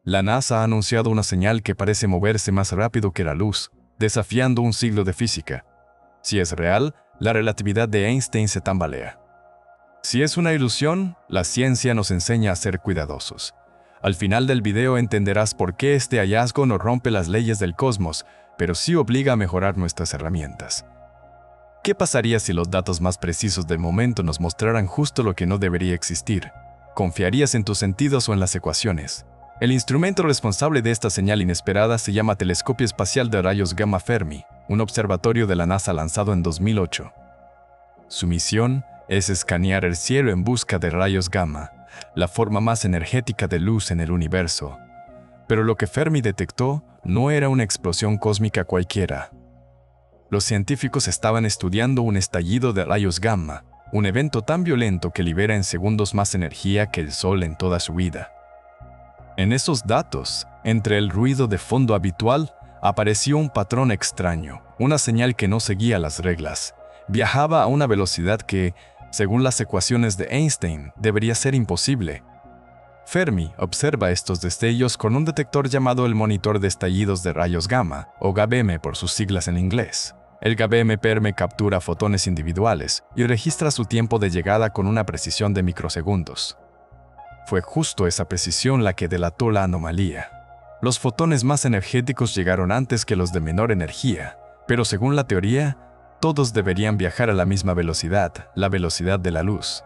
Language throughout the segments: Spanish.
La NASA ha anunciado una señal que parece moverse más rápido que la luz, desafiando un siglo de física. Si es real, la relatividad de Einstein se tambalea. Si es una ilusión, la ciencia nos enseña a ser cuidadosos. Al final del video entenderás por qué este hallazgo no rompe las leyes del cosmos, pero sí obliga a mejorar nuestras herramientas. ¿Qué pasaría si los datos más precisos del momento nos mostraran justo lo que no debería existir? ¿Confiarías en tus sentidos o en las ecuaciones? El instrumento responsable de esta señal inesperada se llama Telescopio Espacial de Rayos Gamma Fermi, un observatorio de la NASA lanzado en 2008. Su misión es escanear el cielo en busca de rayos gamma, la forma más energética de luz en el universo. Pero lo que Fermi detectó no era una explosión cósmica cualquiera. Los científicos estaban estudiando un estallido de rayos gamma, un evento tan violento que libera en segundos más energía que el Sol en toda su vida. En esos datos, entre el ruido de fondo habitual, apareció un patrón extraño, una señal que no seguía las reglas. Viajaba a una velocidad que, según las ecuaciones de Einstein, debería ser imposible. Fermi observa estos destellos con un detector llamado el monitor de estallidos de rayos gamma, o GABM por sus siglas en inglés. El GABM captura fotones individuales y registra su tiempo de llegada con una precisión de microsegundos. Fue justo esa precisión la que delató la anomalía. Los fotones más energéticos llegaron antes que los de menor energía, pero según la teoría, todos deberían viajar a la misma velocidad, la velocidad de la luz.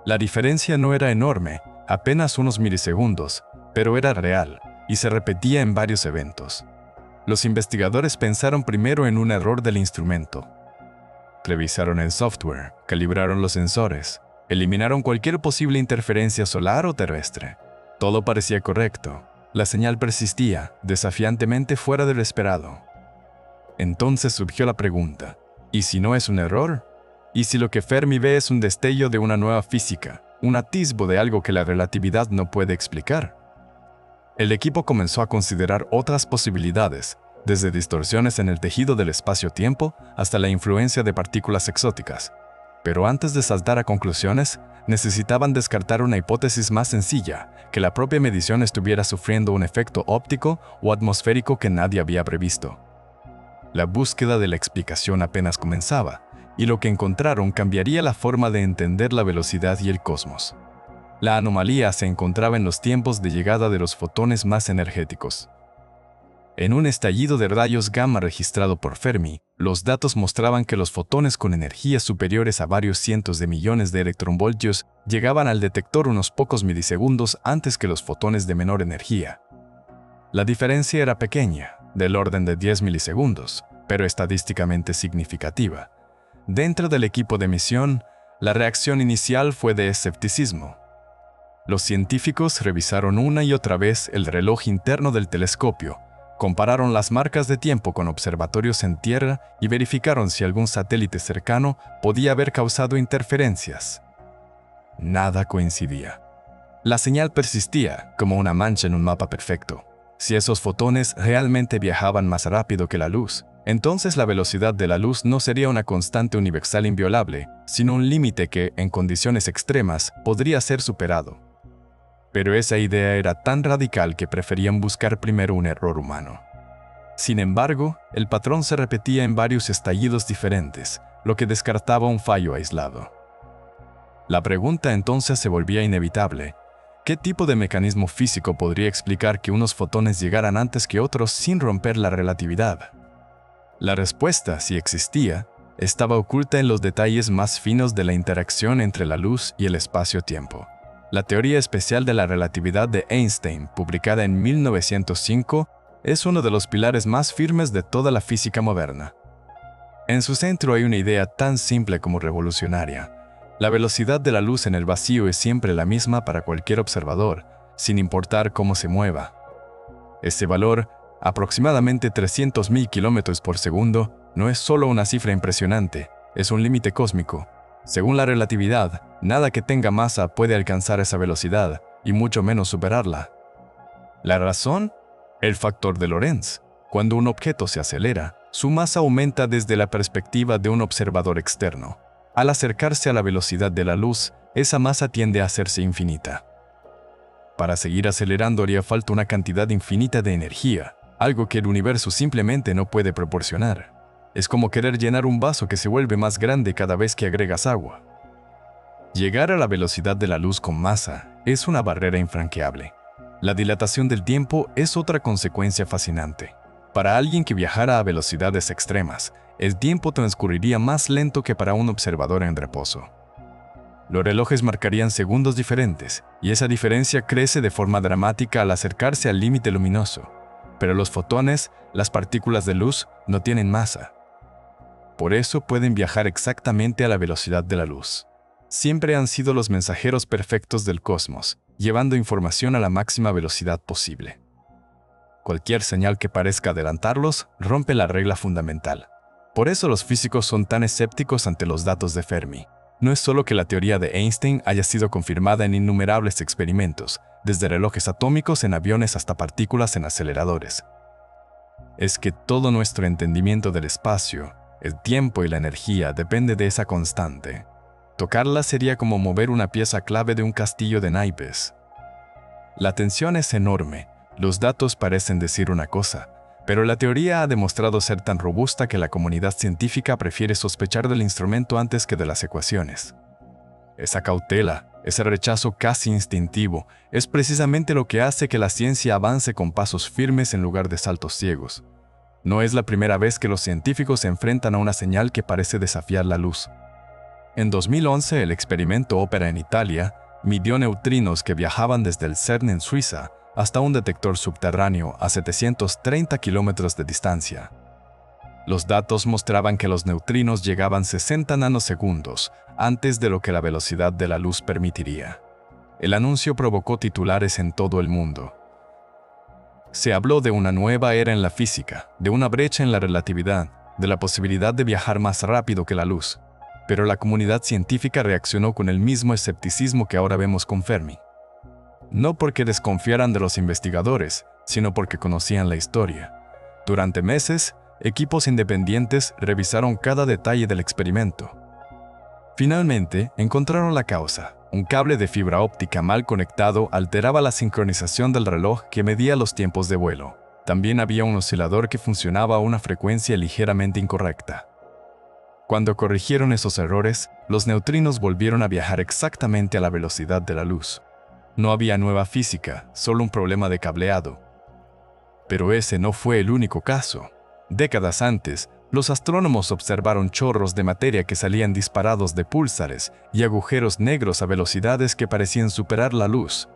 La diferencia no era enorme, apenas unos milisegundos, pero era real y se repetía en varios eventos. Los investigadores pensaron primero en un error del instrumento. Revisaron el software, calibraron los sensores, eliminaron cualquier posible interferencia solar o terrestre. Todo parecía correcto. La señal persistía, desafiantemente fuera de lo esperado. Entonces surgió la pregunta, ¿y si no es un error? ¿Y si lo que Fermi ve es un destello de una nueva física, un atisbo de algo que la relatividad no puede explicar? El equipo comenzó a considerar otras posibilidades, desde distorsiones en el tejido del espacio-tiempo hasta la influencia de partículas exóticas. Pero antes de saltar a conclusiones, necesitaban descartar una hipótesis más sencilla, que la propia medición estuviera sufriendo un efecto óptico o atmosférico que nadie había previsto. La búsqueda de la explicación apenas comenzaba, y lo que encontraron cambiaría la forma de entender la velocidad y el cosmos. La anomalía se encontraba en los tiempos de llegada de los fotones más energéticos. En un estallido de rayos gamma registrado por Fermi, los datos mostraban que los fotones con energías superiores a varios cientos de millones de electronvoltios llegaban al detector unos pocos milisegundos antes que los fotones de menor energía. La diferencia era pequeña, del orden de 10 milisegundos, pero estadísticamente significativa. Dentro del equipo de misión, la reacción inicial fue de escepticismo. Los científicos revisaron una y otra vez el reloj interno del telescopio, compararon las marcas de tiempo con observatorios en tierra y verificaron si algún satélite cercano podía haber causado interferencias. Nada coincidía. La señal persistía como una mancha en un mapa perfecto. Si esos fotones realmente viajaban más rápido que la luz, entonces la velocidad de la luz no sería una constante universal inviolable, sino un límite que, en condiciones extremas, podría ser superado. Pero esa idea era tan radical que preferían buscar primero un error humano. Sin embargo, el patrón se repetía en varios estallidos diferentes, lo que descartaba un fallo aislado. La pregunta entonces se volvía inevitable. ¿Qué tipo de mecanismo físico podría explicar que unos fotones llegaran antes que otros sin romper la relatividad? La respuesta, si existía, estaba oculta en los detalles más finos de la interacción entre la luz y el espacio-tiempo. La teoría especial de la relatividad de Einstein, publicada en 1905, es uno de los pilares más firmes de toda la física moderna. En su centro hay una idea tan simple como revolucionaria. La velocidad de la luz en el vacío es siempre la misma para cualquier observador, sin importar cómo se mueva. Este valor, aproximadamente 300.000 kilómetros por segundo, no es solo una cifra impresionante, es un límite cósmico. Según la relatividad, nada que tenga masa puede alcanzar esa velocidad, y mucho menos superarla. ¿La razón? El factor de Lorentz. Cuando un objeto se acelera, su masa aumenta desde la perspectiva de un observador externo. Al acercarse a la velocidad de la luz, esa masa tiende a hacerse infinita. Para seguir acelerando haría falta una cantidad infinita de energía, algo que el universo simplemente no puede proporcionar. Es como querer llenar un vaso que se vuelve más grande cada vez que agregas agua. Llegar a la velocidad de la luz con masa es una barrera infranqueable. La dilatación del tiempo es otra consecuencia fascinante. Para alguien que viajara a velocidades extremas, el tiempo transcurriría más lento que para un observador en reposo. Los relojes marcarían segundos diferentes, y esa diferencia crece de forma dramática al acercarse al límite luminoso. Pero los fotones, las partículas de luz, no tienen masa. Por eso pueden viajar exactamente a la velocidad de la luz. Siempre han sido los mensajeros perfectos del cosmos, llevando información a la máxima velocidad posible. Cualquier señal que parezca adelantarlos rompe la regla fundamental. Por eso los físicos son tan escépticos ante los datos de Fermi. No es solo que la teoría de Einstein haya sido confirmada en innumerables experimentos, desde relojes atómicos en aviones hasta partículas en aceleradores. Es que todo nuestro entendimiento del espacio, el tiempo y la energía depende de esa constante. Tocarla sería como mover una pieza clave de un castillo de naipes. La tensión es enorme, los datos parecen decir una cosa, pero la teoría ha demostrado ser tan robusta que la comunidad científica prefiere sospechar del instrumento antes que de las ecuaciones. Esa cautela, ese rechazo casi instintivo, es precisamente lo que hace que la ciencia avance con pasos firmes en lugar de saltos ciegos. No es la primera vez que los científicos se enfrentan a una señal que parece desafiar la luz. En 2011, el experimento Opera en Italia midió neutrinos que viajaban desde el CERN en Suiza hasta un detector subterráneo a 730 kilómetros de distancia. Los datos mostraban que los neutrinos llegaban 60 nanosegundos antes de lo que la velocidad de la luz permitiría. El anuncio provocó titulares en todo el mundo. Se habló de una nueva era en la física, de una brecha en la relatividad, de la posibilidad de viajar más rápido que la luz. Pero la comunidad científica reaccionó con el mismo escepticismo que ahora vemos con Fermi. No porque desconfiaran de los investigadores, sino porque conocían la historia. Durante meses, equipos independientes revisaron cada detalle del experimento. Finalmente, encontraron la causa. Un cable de fibra óptica mal conectado alteraba la sincronización del reloj que medía los tiempos de vuelo. También había un oscilador que funcionaba a una frecuencia ligeramente incorrecta. Cuando corrigieron esos errores, los neutrinos volvieron a viajar exactamente a la velocidad de la luz. No había nueva física, solo un problema de cableado. Pero ese no fue el único caso. Décadas antes, los astrónomos observaron chorros de materia que salían disparados de púlsares y agujeros negros a velocidades que parecían superar la luz.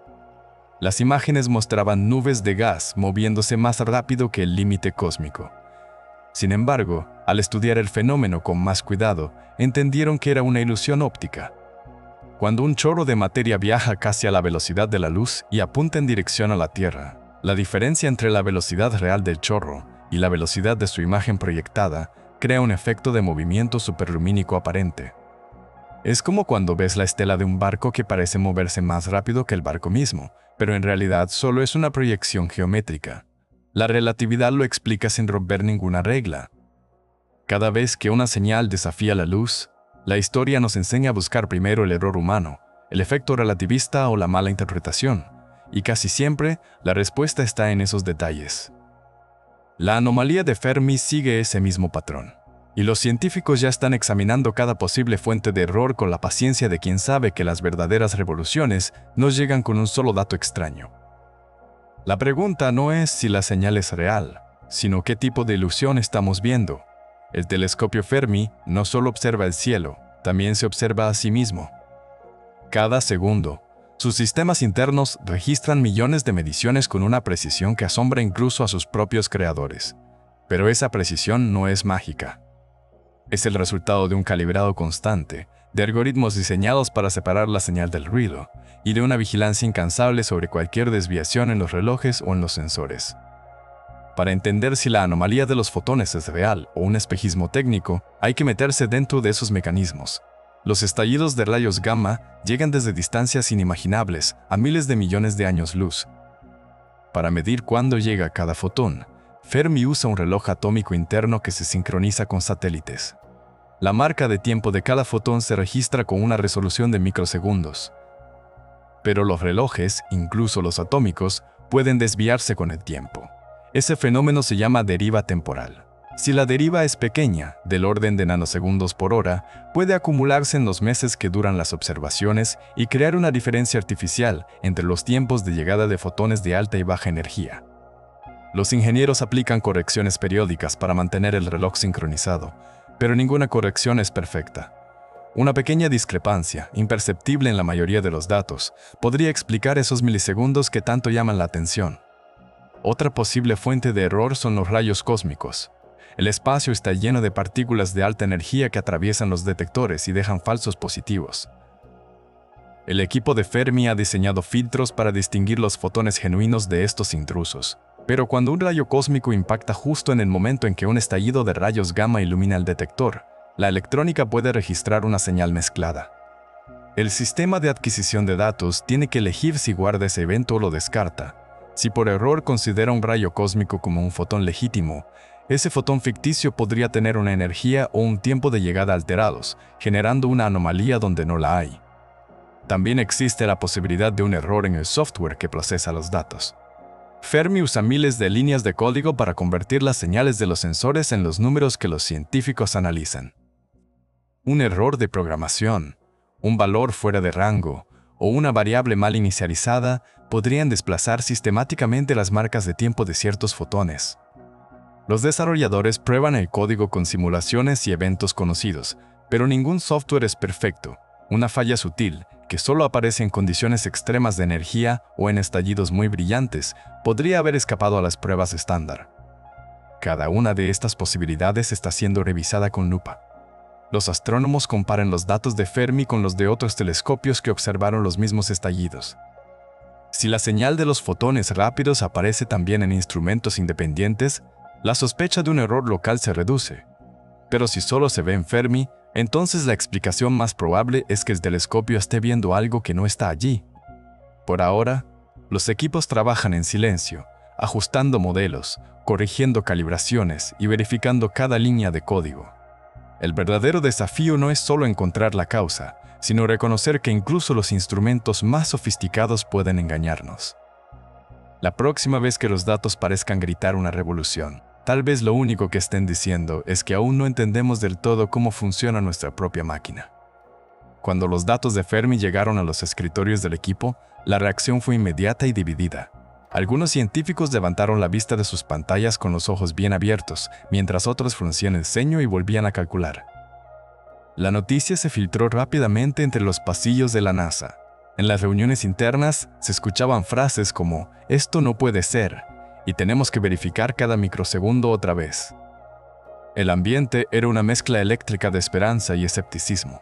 Las imágenes mostraban nubes de gas moviéndose más rápido que el límite cósmico. Sin embargo, al estudiar el fenómeno con más cuidado, entendieron que era una ilusión óptica. Cuando un chorro de materia viaja casi a la velocidad de la luz y apunta en dirección a la Tierra, la diferencia entre la velocidad real del chorro y la velocidad de su imagen proyectada crea un efecto de movimiento superlumínico aparente. Es como cuando ves la estela de un barco que parece moverse más rápido que el barco mismo, pero en realidad solo es una proyección geométrica. La relatividad lo explica sin romper ninguna regla. Cada vez que una señal desafía la luz, la historia nos enseña a buscar primero el error humano, el efecto relativista o la mala interpretación, y casi siempre la respuesta está en esos detalles. La anomalía de Fermi sigue ese mismo patrón, y los científicos ya están examinando cada posible fuente de error con la paciencia de quien sabe que las verdaderas revoluciones no llegan con un solo dato extraño. La pregunta no es si la señal es real, sino qué tipo de ilusión estamos viendo. El telescopio Fermi no solo observa el cielo, también se observa a sí mismo. Cada segundo, sus sistemas internos registran millones de mediciones con una precisión que asombra incluso a sus propios creadores. Pero esa precisión no es mágica. Es el resultado de un calibrado constante, de algoritmos diseñados para separar la señal del ruido, y de una vigilancia incansable sobre cualquier desviación en los relojes o en los sensores. Para entender si la anomalía de los fotones es real o un espejismo técnico, hay que meterse dentro de esos mecanismos. Los estallidos de rayos gamma llegan desde distancias inimaginables a miles de millones de años luz. Para medir cuándo llega cada fotón, Fermi usa un reloj atómico interno que se sincroniza con satélites. La marca de tiempo de cada fotón se registra con una resolución de microsegundos. Pero los relojes, incluso los atómicos, pueden desviarse con el tiempo. Ese fenómeno se llama deriva temporal. Si la deriva es pequeña, del orden de nanosegundos por hora, puede acumularse en los meses que duran las observaciones y crear una diferencia artificial entre los tiempos de llegada de fotones de alta y baja energía. Los ingenieros aplican correcciones periódicas para mantener el reloj sincronizado, pero ninguna corrección es perfecta. Una pequeña discrepancia, imperceptible en la mayoría de los datos, podría explicar esos milisegundos que tanto llaman la atención. Otra posible fuente de error son los rayos cósmicos. El espacio está lleno de partículas de alta energía que atraviesan los detectores y dejan falsos positivos. El equipo de Fermi ha diseñado filtros para distinguir los fotones genuinos de estos intrusos. Pero cuando un rayo cósmico impacta justo en el momento en que un estallido de rayos gamma ilumina el detector, la electrónica puede registrar una señal mezclada. El sistema de adquisición de datos tiene que elegir si guarda ese evento o lo descarta. Si por error considera un rayo cósmico como un fotón legítimo, ese fotón ficticio podría tener una energía o un tiempo de llegada alterados, generando una anomalía donde no la hay. También existe la posibilidad de un error en el software que procesa los datos. Fermi usa miles de líneas de código para convertir las señales de los sensores en los números que los científicos analizan. Un error de programación, un valor fuera de rango o una variable mal inicializada podrían desplazar sistemáticamente las marcas de tiempo de ciertos fotones. Los desarrolladores prueban el código con simulaciones y eventos conocidos, pero ningún software es perfecto. Una falla sutil, que solo aparece en condiciones extremas de energía o en estallidos muy brillantes, podría haber escapado a las pruebas estándar. Cada una de estas posibilidades está siendo revisada con lupa. Los astrónomos comparan los datos de Fermi con los de otros telescopios que observaron los mismos estallidos. Si la señal de los fotones rápidos aparece también en instrumentos independientes, la sospecha de un error local se reduce. Pero si solo se ve en Fermi, entonces la explicación más probable es que el telescopio esté viendo algo que no está allí. Por ahora, los equipos trabajan en silencio, ajustando modelos, corrigiendo calibraciones y verificando cada línea de código. El verdadero desafío no es solo encontrar la causa, sino reconocer que incluso los instrumentos más sofisticados pueden engañarnos. La próxima vez que los datos parezcan gritar una revolución, tal vez lo único que estén diciendo es que aún no entendemos del todo cómo funciona nuestra propia máquina. Cuando los datos de Fermi llegaron a los escritorios del equipo, la reacción fue inmediata y dividida. Algunos científicos levantaron la vista de sus pantallas con los ojos bien abiertos, mientras otros fruncían el ceño y volvían a calcular. La noticia se filtró rápidamente entre los pasillos de la NASA. En las reuniones internas se escuchaban frases como «esto no puede ser» y tenemos que verificar cada microsegundo otra vez. El ambiente era una mezcla eléctrica de esperanza y escepticismo.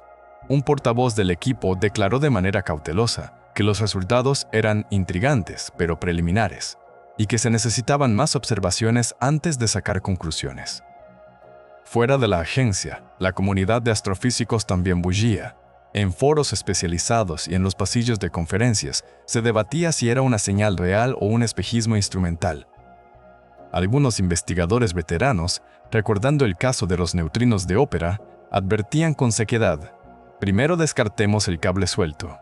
Un portavoz del equipo declaró de manera cautelosa que los resultados eran intrigantes, pero preliminares, y que se necesitaban más observaciones antes de sacar conclusiones. Fuera de la agencia, la comunidad de astrofísicos también bullía. En foros especializados y en los pasillos de conferencias, se debatía si era una señal real o un espejismo instrumental. Algunos investigadores veteranos, recordando el caso de los neutrinos de ópera, advertían con sequedad: primero descartemos el cable suelto.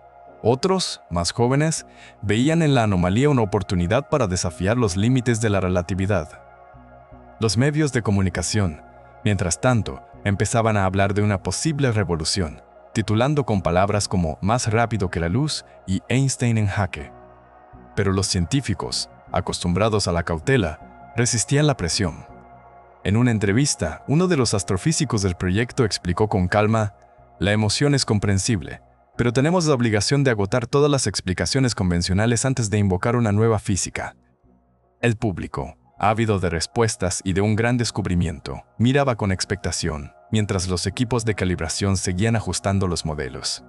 Otros, más jóvenes, veían en la anomalía una oportunidad para desafiar los límites de la relatividad. Los medios de comunicación, mientras tanto, empezaban a hablar de una posible revolución, titulando con palabras como «más rápido que la luz» y «Einstein en jaque». Pero los científicos, acostumbrados a la cautela, resistían la presión. En una entrevista, uno de los astrofísicos del proyecto explicó con calma: «La emoción es comprensible, pero tenemos la obligación de agotar todas las explicaciones convencionales antes de invocar una nueva física». El público, ávido de respuestas y de un gran descubrimiento, miraba con expectación, mientras los equipos de calibración seguían ajustando los modelos.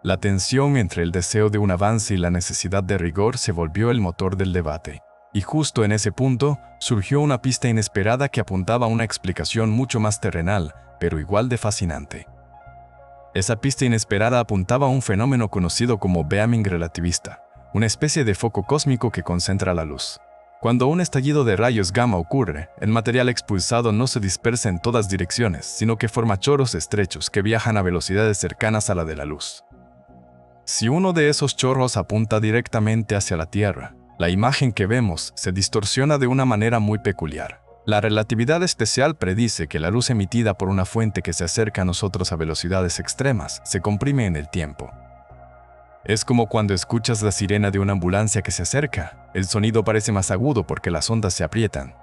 La tensión entre el deseo de un avance y la necesidad de rigor se volvió el motor del debate. Y justo en ese punto, surgió una pista inesperada que apuntaba a una explicación mucho más terrenal, pero igual de fascinante. Esa pista inesperada apuntaba a un fenómeno conocido como Beaming relativista, una especie de foco cósmico que concentra la luz. Cuando un estallido de rayos gamma ocurre, el material expulsado no se dispersa en todas direcciones, sino que forma chorros estrechos que viajan a velocidades cercanas a la de la luz. Si uno de esos chorros apunta directamente hacia la Tierra, la imagen que vemos se distorsiona de una manera muy peculiar. La relatividad especial predice que la luz emitida por una fuente que se acerca a nosotros a velocidades extremas se comprime en el tiempo. Es como cuando escuchas la sirena de una ambulancia que se acerca. El sonido parece más agudo porque las ondas se aprietan.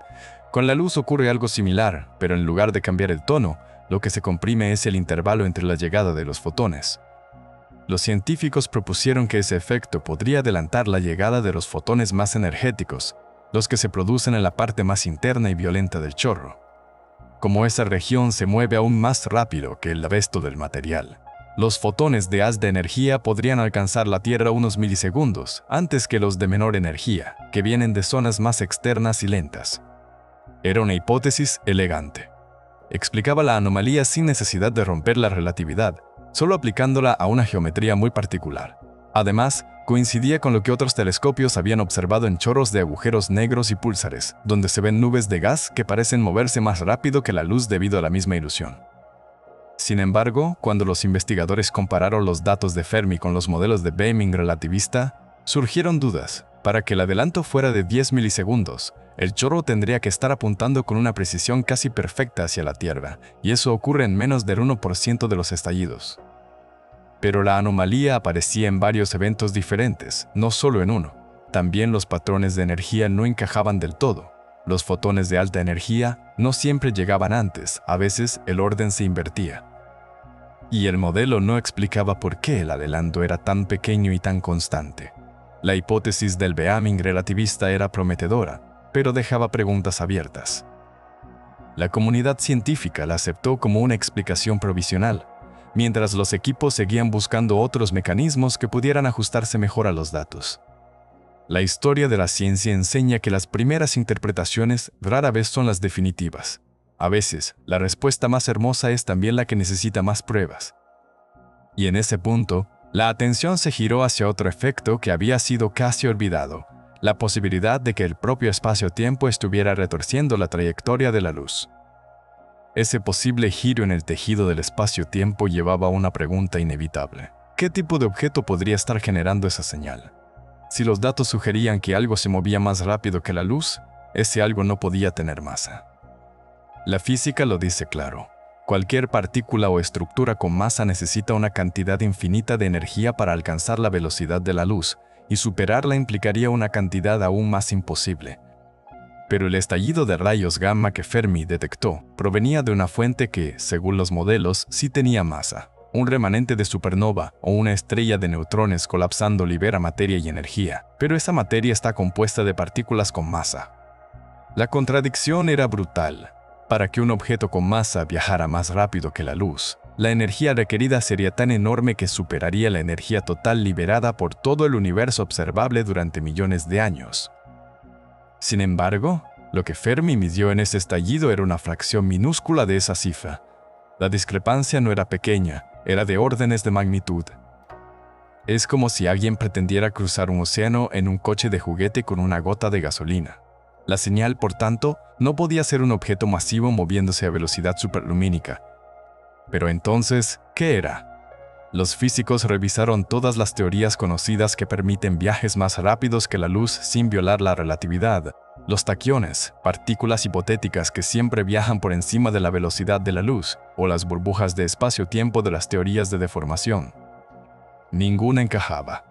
Con la luz ocurre algo similar, pero en lugar de cambiar el tono, lo que se comprime es el intervalo entre la llegada de los fotones. Los científicos propusieron que ese efecto podría adelantar la llegada de los fotones más energéticos, los que se producen en la parte más interna y violenta del chorro. Como esa región se mueve aún más rápido que el resto del material, los fotones de alta energía podrían alcanzar la Tierra unos milisegundos antes que los de menor energía, que vienen de zonas más externas y lentas. Era una hipótesis elegante. Explicaba la anomalía sin necesidad de romper la relatividad, solo aplicándola a una geometría muy particular. Además, coincidía con lo que otros telescopios habían observado en chorros de agujeros negros y púlsares, donde se ven nubes de gas que parecen moverse más rápido que la luz debido a la misma ilusión. Sin embargo, cuando los investigadores compararon los datos de Fermi con los modelos de Banning relativista, surgieron dudas. Para que el adelanto fuera de 10 milisegundos, el chorro tendría que estar apuntando con una precisión casi perfecta hacia la Tierra, y eso ocurre en menos del 1% de los estallidos. Pero la anomalía aparecía en varios eventos diferentes, no solo en uno. También los patrones de energía no encajaban del todo. Los fotones de alta energía no siempre llegaban antes, a veces el orden se invertía. Y el modelo no explicaba por qué el adelanto era tan pequeño y tan constante. La hipótesis del Banning relativista era prometedora, pero dejaba preguntas abiertas. La comunidad científica la aceptó como una explicación provisional, mientras los equipos seguían buscando otros mecanismos que pudieran ajustarse mejor a los datos. La historia de la ciencia enseña que las primeras interpretaciones rara vez son las definitivas. A veces, la respuesta más hermosa es también la que necesita más pruebas. Y en ese punto, la atención se giró hacia otro efecto que había sido casi olvidado, la posibilidad de que el propio espacio-tiempo estuviera retorciendo la trayectoria de la luz. Ese posible giro en el tejido del espacio-tiempo llevaba a una pregunta inevitable. ¿Qué tipo de objeto podría estar generando esa señal? Si los datos sugerían que algo se movía más rápido que la luz, ese algo no podía tener masa. La física lo dice claro. Cualquier partícula o estructura con masa necesita una cantidad infinita de energía para alcanzar la velocidad de la luz, y superarla implicaría una cantidad aún más imposible. Pero el estallido de rayos gamma que Fermi detectó provenía de una fuente que, según los modelos, sí tenía masa. Un remanente de supernova o una estrella de neutrones colapsando libera materia y energía, pero esa materia está compuesta de partículas con masa. La contradicción era brutal. Para que un objeto con masa viajara más rápido que la luz, la energía requerida sería tan enorme que superaría la energía total liberada por todo el universo observable durante millones de años. Sin embargo, lo que Fermi midió en ese estallido era una fracción minúscula de esa cifra. La discrepancia no era pequeña, era de órdenes de magnitud. Es como si alguien pretendiera cruzar un océano en un coche de juguete con una gota de gasolina. La señal, por tanto, no podía ser un objeto masivo moviéndose a velocidad superlumínica. Pero entonces, ¿qué era? Los físicos revisaron todas las teorías conocidas que permiten viajes más rápidos que la luz sin violar la relatividad. Los taquiones, partículas hipotéticas que siempre viajan por encima de la velocidad de la luz, o las burbujas de espacio-tiempo de las teorías de deformación. Ninguna encajaba.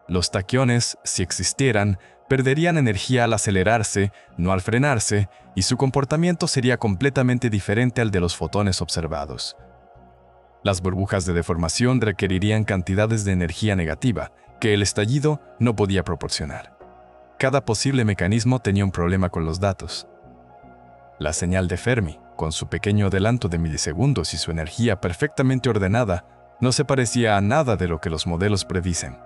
Los taquiones, si existieran, perderían energía al acelerarse, no al frenarse, y su comportamiento sería completamente diferente al de los fotones observados. Las burbujas de deformación requerirían cantidades de energía negativa que el estallido no podía proporcionar. Cada posible mecanismo tenía un problema con los datos. La señal de Fermi, con su pequeño adelanto de milisegundos y su energía perfectamente ordenada, no se parecía a nada de lo que los modelos predicen.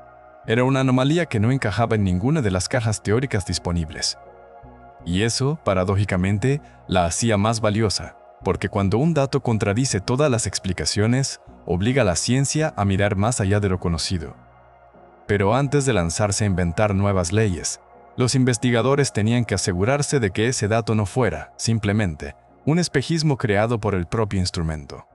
Era una anomalía que no encajaba en ninguna de las cajas teóricas disponibles. Y eso, paradójicamente, la hacía más valiosa, porque cuando un dato contradice todas las explicaciones, obliga a la ciencia a mirar más allá de lo conocido. Pero antes de lanzarse a inventar nuevas leyes, los investigadores tenían que asegurarse de que ese dato no fuera, simplemente, un espejismo creado por el propio instrumento.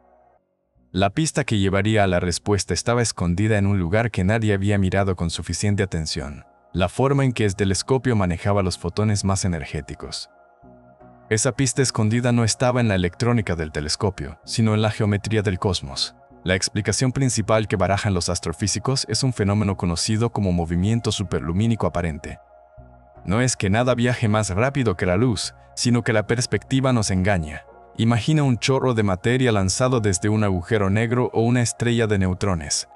La pista que llevaría a la respuesta estaba escondida en un lugar que nadie había mirado con suficiente atención: la forma en que el telescopio manejaba los fotones más energéticos. Esa pista escondida no estaba en la electrónica del telescopio, sino en la geometría del cosmos. La explicación principal que barajan los astrofísicos es un fenómeno conocido como movimiento superlumínico aparente. No es que nada viaje más rápido que la luz, sino que la perspectiva nos engaña. Imagina un chorro de materia lanzado desde un agujero negro o una estrella de neutrones.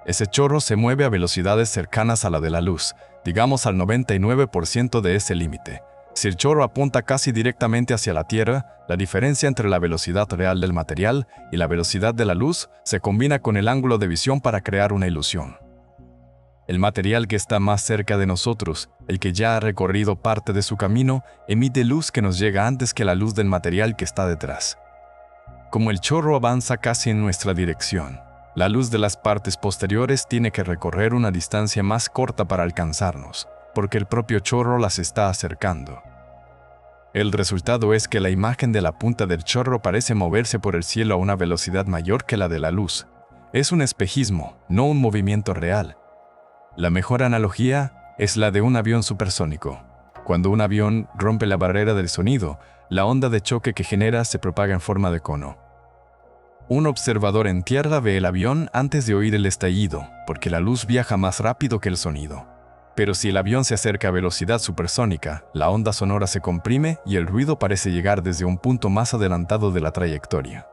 Ese chorro se mueve a velocidades cercanas a la de la luz, digamos al 99% de ese límite. Si el chorro apunta casi directamente hacia la Tierra, la diferencia entre la velocidad real del material y la velocidad de la luz se combina con el ángulo de visión para crear una ilusión. El material que está más cerca de nosotros, el que ya ha recorrido parte de su camino, emite luz que nos llega antes que la luz del material que está detrás. Como el chorro avanza casi en nuestra dirección, la luz de las partes posteriores tiene que recorrer una distancia más corta para alcanzarnos, porque el propio chorro las está acercando. El resultado es que la imagen de la punta del chorro parece moverse por el cielo a una velocidad mayor que la de la luz. Es un espejismo, no un movimiento real. La mejor analogía es la de un avión supersónico. Cuando un avión rompe la barrera del sonido, la onda de choque que genera se propaga en forma de cono. Un observador en tierra ve el avión antes de oír el estallido, porque la luz viaja más rápido que el sonido. Pero si el avión se acerca a velocidad supersónica, la onda sonora se comprime y el ruido parece llegar desde un punto más adelantado de la trayectoria.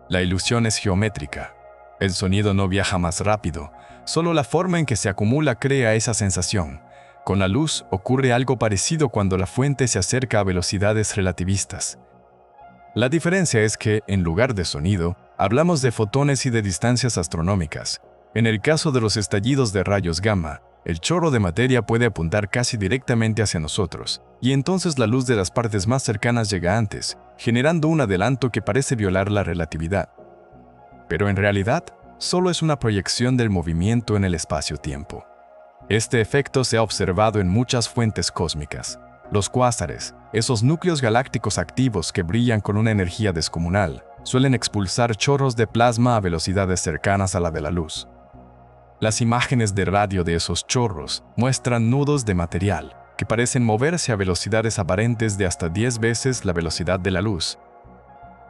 La ilusión es geométrica. El sonido no viaja más rápido, solo la forma en que se acumula crea esa sensación. Con la luz ocurre algo parecido cuando la fuente se acerca a velocidades relativistas. La diferencia es que, en lugar de sonido, hablamos de fotones y de distancias astronómicas. En el caso de los estallidos de rayos gamma, el chorro de materia puede apuntar casi directamente hacia nosotros, y entonces la luz de las partes más cercanas llega antes, generando un adelanto que parece violar la relatividad. Pero en realidad, solo es una proyección del movimiento en el espacio-tiempo. Este efecto se ha observado en muchas fuentes cósmicas. Los cuásares, esos núcleos galácticos activos que brillan con una energía descomunal, suelen expulsar chorros de plasma a velocidades cercanas a la de la luz. Las imágenes de radio de esos chorros muestran nudos de material que parecen moverse a velocidades aparentes de hasta 10 veces la velocidad de la luz.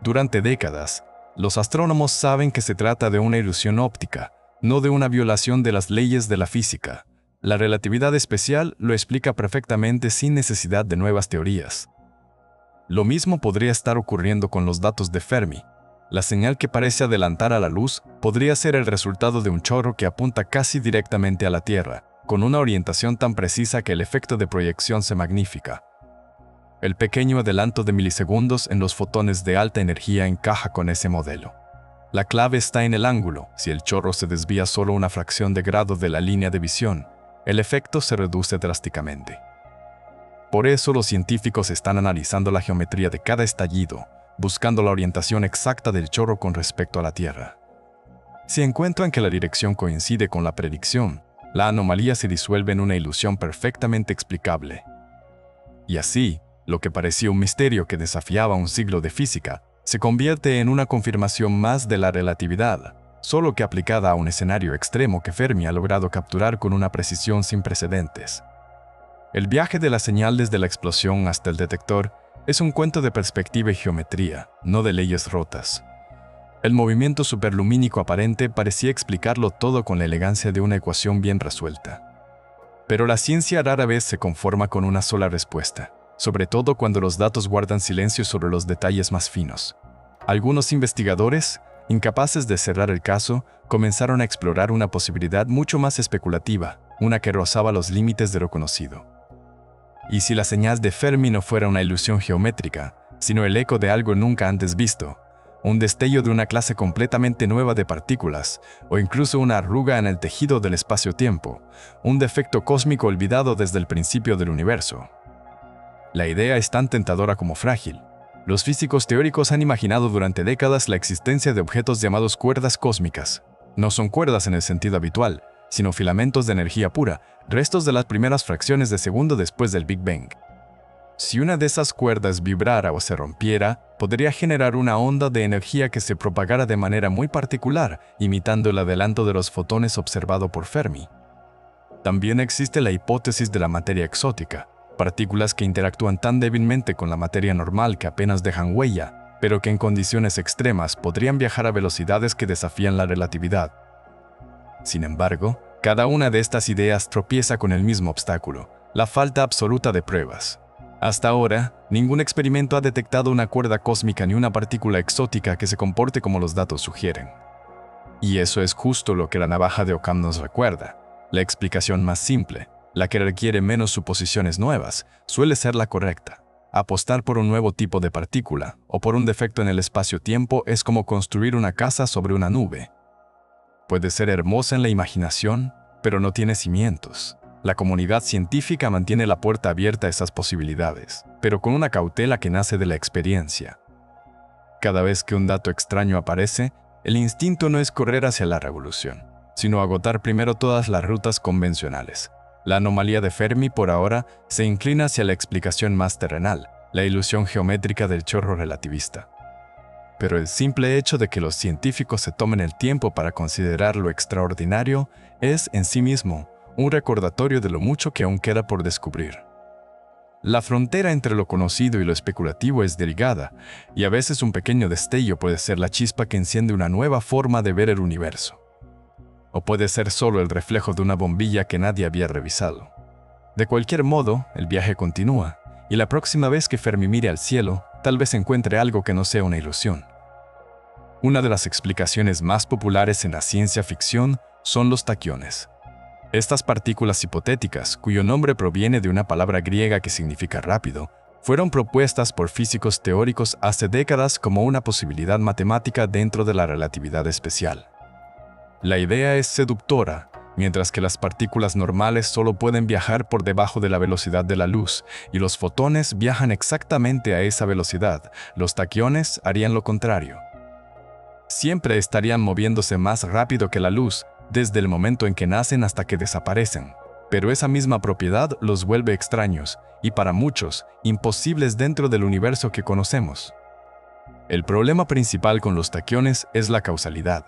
Durante décadas, los astrónomos saben que se trata de una ilusión óptica, no de una violación de las leyes de la física. La relatividad especial lo explica perfectamente sin necesidad de nuevas teorías. Lo mismo podría estar ocurriendo con los datos de Fermi. La señal que parece adelantar a la luz podría ser el resultado de un chorro que apunta casi directamente a la Tierra, con una orientación tan precisa que el efecto de proyección se magnifica. El pequeño adelanto de milisegundos en los fotones de alta energía encaja con ese modelo. La clave está en el ángulo. Si el chorro se desvía solo una fracción de grado de la línea de visión, el efecto se reduce drásticamente. Por eso los científicos están analizando la geometría de cada estallido, buscando la orientación exacta del chorro con respecto a la Tierra. Si encuentran que la dirección coincide con la predicción, la anomalía se disuelve en una ilusión perfectamente explicable. Y así, lo que parecía un misterio que desafiaba un siglo de física, se convierte en una confirmación más de la relatividad, solo que aplicada a un escenario extremo que Fermi ha logrado capturar con una precisión sin precedentes. El viaje de la señal desde la explosión hasta el detector es un cuento de perspectiva y geometría, no de leyes rotas. El movimiento superlumínico aparente parecía explicarlo todo con la elegancia de una ecuación bien resuelta. Pero la ciencia rara vez se conforma con una sola respuesta, sobre todo cuando los datos guardan silencio sobre los detalles más finos. Algunos investigadores, incapaces de cerrar el caso, comenzaron a explorar una posibilidad mucho más especulativa, una que rozaba los límites de lo conocido. ¿Y si la señal de Fermi no fuera una ilusión geométrica, sino el eco de algo nunca antes visto, un destello de una clase completamente nueva de partículas, o incluso una arruga en el tejido del espacio-tiempo, un defecto cósmico olvidado desde el principio del universo? La idea es tan tentadora como frágil. Los físicos teóricos han imaginado durante décadas la existencia de objetos llamados cuerdas cósmicas. No son cuerdas en el sentido habitual, sino filamentos de energía pura, restos de las primeras fracciones de segundo después del Big Bang. Si una de esas cuerdas vibrara o se rompiera, podría generar una onda de energía que se propagara de manera muy particular, imitando el adelanto de los fotones observado por Fermi. También existe la hipótesis de la materia exótica, partículas que interactúan tan débilmente con la materia normal que apenas dejan huella, pero que en condiciones extremas podrían viajar a velocidades que desafían la relatividad. Sin embargo, cada una de estas ideas tropieza con el mismo obstáculo, la falta absoluta de pruebas. Hasta ahora, ningún experimento ha detectado una cuerda cósmica ni una partícula exótica que se comporte como los datos sugieren. Y eso es justo lo que la navaja de Occam nos recuerda. La explicación más simple, la que requiere menos suposiciones nuevas, suele ser la correcta. Apostar por un nuevo tipo de partícula o por un defecto en el espacio-tiempo es como construir una casa sobre una nube. Puede ser hermosa en la imaginación, pero no tiene cimientos. La comunidad científica mantiene la puerta abierta a esas posibilidades, pero con una cautela que nace de la experiencia. Cada vez que un dato extraño aparece, el instinto no es correr hacia la revolución, sino agotar primero todas las rutas convencionales. La anomalía de Fermi, por ahora, se inclina hacia la explicación más terrenal, la ilusión geométrica del chorro relativista. Pero el simple hecho de que los científicos se tomen el tiempo para considerar lo extraordinario es, en sí mismo, un recordatorio de lo mucho que aún queda por descubrir. La frontera entre lo conocido y lo especulativo es delgada, y a veces un pequeño destello puede ser la chispa que enciende una nueva forma de ver el universo. O puede ser solo el reflejo de una bombilla que nadie había revisado. De cualquier modo, el viaje continúa, y la próxima vez que Fermi mire al cielo, tal vez encuentre algo que no sea una ilusión. Una de las explicaciones más populares en la ciencia ficción son los taquiones. Estas partículas hipotéticas, cuyo nombre proviene de una palabra griega que significa rápido, fueron propuestas por físicos teóricos hace décadas como una posibilidad matemática dentro de la relatividad especial. La idea es seductora, mientras que las partículas normales solo pueden viajar por debajo de la velocidad de la luz, y los fotones viajan exactamente a esa velocidad. Los taquiones harían lo contrario. Siempre estarían moviéndose más rápido que la luz, desde el momento en que nacen hasta que desaparecen. Pero esa misma propiedad los vuelve extraños, y para muchos, imposibles dentro del universo que conocemos. El problema principal con los taquiones es la causalidad.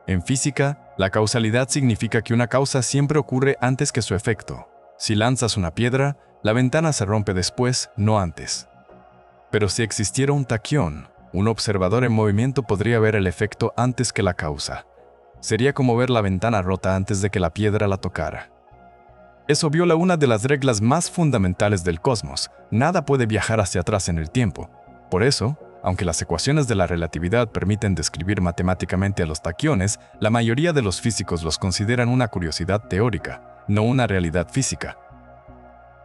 En física, la causalidad significa que una causa siempre ocurre antes que su efecto. Si lanzas una piedra, la ventana se rompe después, no antes. Pero si existiera un taquión, un observador en movimiento podría ver el efecto antes que la causa. Sería como ver la ventana rota antes de que la piedra la tocara. Eso viola una de las reglas más fundamentales del cosmos. Nada puede viajar hacia atrás en el tiempo. Por eso, aunque las ecuaciones de la relatividad permiten describir matemáticamente a los taquiones, la mayoría de los físicos los consideran una curiosidad teórica, no una realidad física.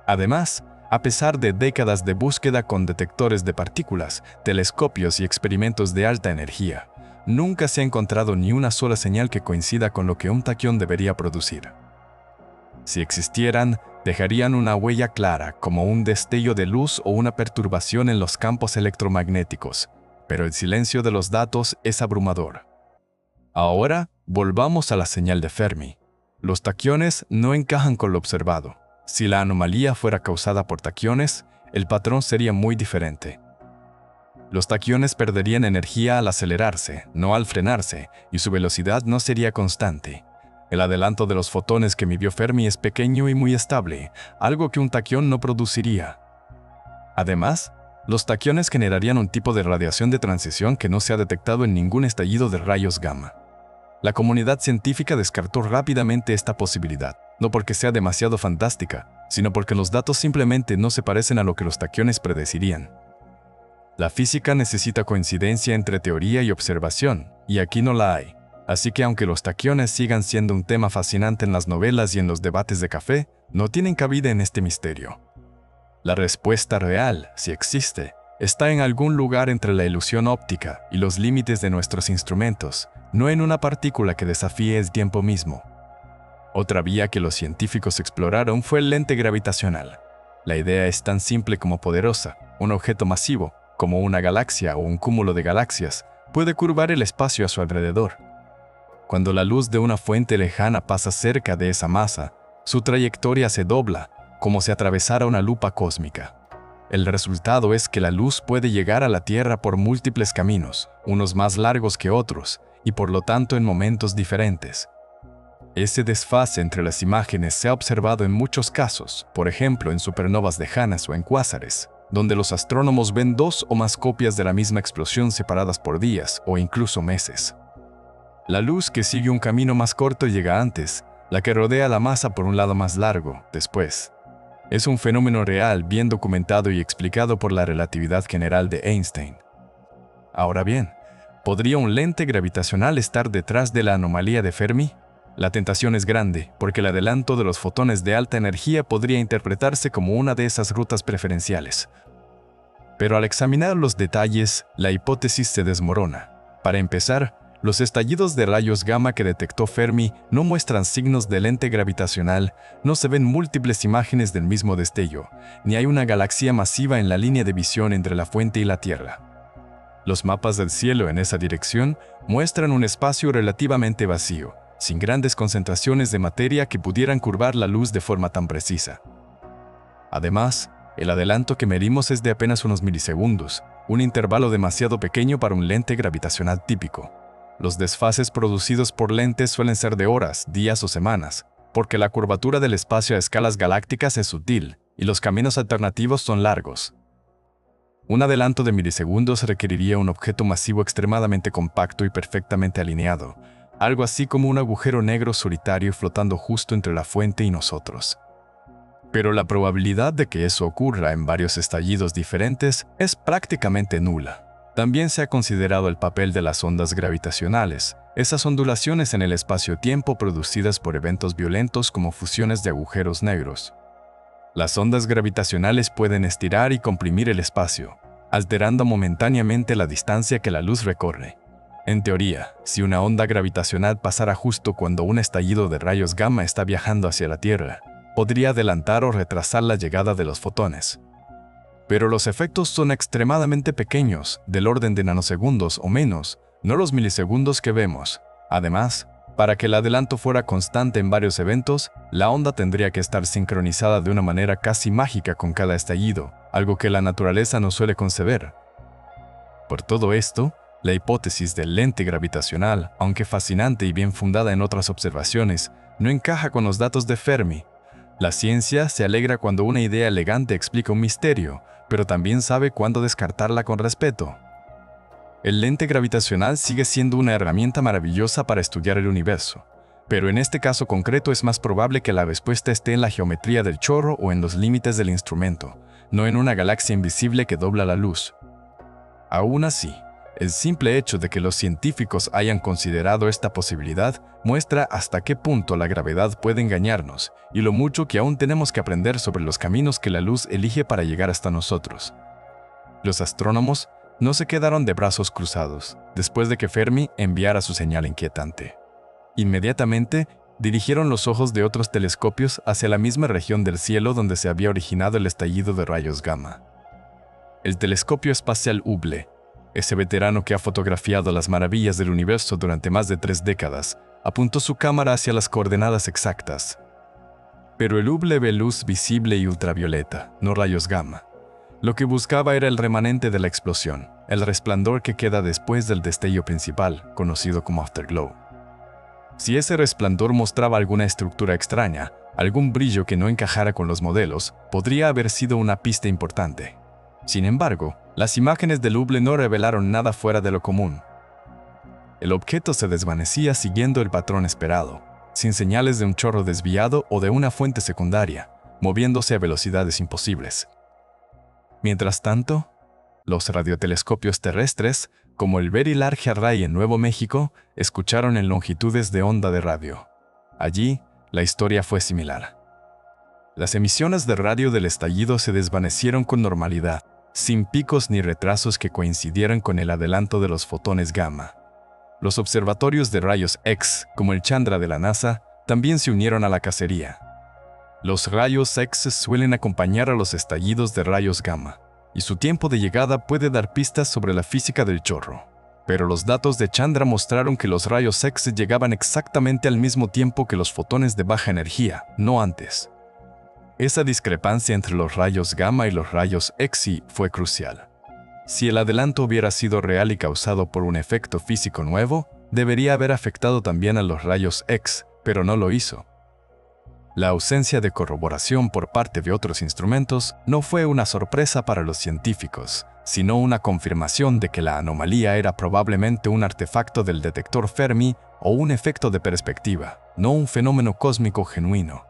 Además, a pesar de décadas de búsqueda con detectores de partículas, telescopios y experimentos de alta energía, nunca se ha encontrado ni una sola señal que coincida con lo que un taquión debería producir. Si existieran, dejarían una huella clara, como un destello de luz o una perturbación en los campos electromagnéticos, pero el silencio de los datos es abrumador. Ahora, volvamos a la señal de Fermi. Los taquiones no encajan con lo observado. Si la anomalía fuera causada por taquiones, el patrón sería muy diferente. Los taquiones perderían energía al acelerarse, no al frenarse, y su velocidad no sería constante. El adelanto de los fotones que midió Fermi es pequeño y muy estable, algo que un taquión no produciría. Además, los taquiones generarían un tipo de radiación de transición que no se ha detectado en ningún estallido de rayos gamma. La comunidad científica descartó rápidamente esta posibilidad, no porque sea demasiado fantástica, sino porque los datos simplemente no se parecen a lo que los taquiones predecirían. La física necesita coincidencia entre teoría y observación, y aquí no la hay. Así que aunque los taquiones sigan siendo un tema fascinante en las novelas y en los debates de café, no tienen cabida en este misterio. La respuesta real, si existe, está en algún lugar entre la ilusión óptica y los límites de nuestros instrumentos, no en una partícula que desafíe el tiempo mismo. Otra vía que los científicos exploraron fue el lente gravitacional. La idea es tan simple como poderosa. Un objeto masivo, como una galaxia o un cúmulo de galaxias, puede curvar el espacio a su alrededor. Cuando la luz de una fuente lejana pasa cerca de esa masa, su trayectoria se dobla, como si atravesara una lupa cósmica. El resultado es que la luz puede llegar a la Tierra por múltiples caminos, unos más largos que otros, y por lo tanto en momentos diferentes. Ese desfase entre las imágenes se ha observado en muchos casos, por ejemplo en supernovas lejanas o en cuásares, donde los astrónomos ven 2 o más copias de la misma explosión separadas por días o incluso meses. La luz que sigue un camino más corto llega antes, la que rodea la masa por un lado más largo, después. Es un fenómeno real, bien documentado y explicado por la relatividad general de Einstein. Ahora bien, ¿podría un lente gravitacional estar detrás de la anomalía de Fermi? La tentación es grande, porque el adelanto de los fotones de alta energía podría interpretarse como una de esas rutas preferenciales. Pero al examinar los detalles, la hipótesis se desmorona. Para empezar, los estallidos de rayos gamma que detectó Fermi no muestran signos de lente gravitacional, no se ven múltiples imágenes del mismo destello, ni hay una galaxia masiva en la línea de visión entre la fuente y la Tierra. Los mapas del cielo en esa dirección muestran un espacio relativamente vacío, sin grandes concentraciones de materia que pudieran curvar la luz de forma tan precisa. Además, el adelanto que medimos es de apenas unos milisegundos, un intervalo demasiado pequeño para un lente gravitacional típico. Los desfases producidos por lentes suelen ser de horas, días o semanas, porque la curvatura del espacio a escalas galácticas es sutil y los caminos alternativos son largos. Un adelanto de milisegundos requeriría un objeto masivo extremadamente compacto y perfectamente alineado, algo así como un agujero negro solitario flotando justo entre la fuente y nosotros. Pero la probabilidad de que eso ocurra en varios estallidos diferentes es prácticamente nula. También se ha considerado el papel de las ondas gravitacionales, esas ondulaciones en el espacio-tiempo producidas por eventos violentos como fusiones de agujeros negros. Las ondas gravitacionales pueden estirar y comprimir el espacio, alterando momentáneamente la distancia que la luz recorre. En teoría, si una onda gravitacional pasara justo cuando un estallido de rayos gamma está viajando hacia la Tierra, podría adelantar o retrasar la llegada de los fotones. Pero los efectos son extremadamente pequeños, del orden de nanosegundos o menos, no los milisegundos que vemos. Además, para que el adelanto fuera constante en varios eventos, la onda tendría que estar sincronizada de una manera casi mágica con cada estallido, algo que la naturaleza no suele conceber. Por todo esto, la hipótesis del lente gravitacional, aunque fascinante y bien fundada en otras observaciones, no encaja con los datos de Fermi. La ciencia se alegra cuando una idea elegante explica un misterio, pero también sabe cuándo descartarla con respeto. El lente gravitacional sigue siendo una herramienta maravillosa para estudiar el universo, pero en este caso concreto es más probable que la respuesta esté en la geometría del chorro o en los límites del instrumento, no en una galaxia invisible que dobla la luz. Aún así, el simple hecho de que los científicos hayan considerado esta posibilidad muestra hasta qué punto la gravedad puede engañarnos y lo mucho que aún tenemos que aprender sobre los caminos que la luz elige para llegar hasta nosotros. Los astrónomos no se quedaron de brazos cruzados después de que Fermi enviara su señal inquietante. Inmediatamente, dirigieron los ojos de otros telescopios hacia la misma región del cielo donde se había originado el estallido de rayos gamma. El telescopio espacial Hubble, ese veterano que ha fotografiado las maravillas del universo durante más de 3 décadas, apuntó su cámara hacia las coordenadas exactas. Pero el Hubble ve luz visible y ultravioleta, no rayos gamma. Lo que buscaba era el remanente de la explosión, el resplandor que queda después del destello principal, conocido como afterglow. Si ese resplandor mostraba alguna estructura extraña, algún brillo que no encajara con los modelos, podría haber sido una pista importante. Sin embargo, las imágenes del Hubble no revelaron nada fuera de lo común. El objeto se desvanecía siguiendo el patrón esperado, sin señales de un chorro desviado o de una fuente secundaria, moviéndose a velocidades imposibles. Mientras tanto, los radiotelescopios terrestres, como el Very Large Array en Nuevo México, escucharon en longitudes de onda de radio. Allí, la historia fue similar. Las emisiones de radio del estallido se desvanecieron con normalidad, sin picos ni retrasos que coincidieran con el adelanto de los fotones gamma. Los observatorios de rayos X, como el Chandra de la NASA, también se unieron a la cacería. Los rayos X suelen acompañar a los estallidos de rayos gamma, y su tiempo de llegada puede dar pistas sobre la física del chorro. Pero los datos de Chandra mostraron que los rayos X llegaban exactamente al mismo tiempo que los fotones de baja energía, no antes. Esa discrepancia entre los rayos gamma y los rayos X fue crucial. Si el adelanto hubiera sido real y causado por un efecto físico nuevo, debería haber afectado también a los rayos X, pero no lo hizo. La ausencia de corroboración por parte de otros instrumentos no fue una sorpresa para los científicos, sino una confirmación de que la anomalía era probablemente un artefacto del detector Fermi o un efecto de perspectiva, no un fenómeno cósmico genuino.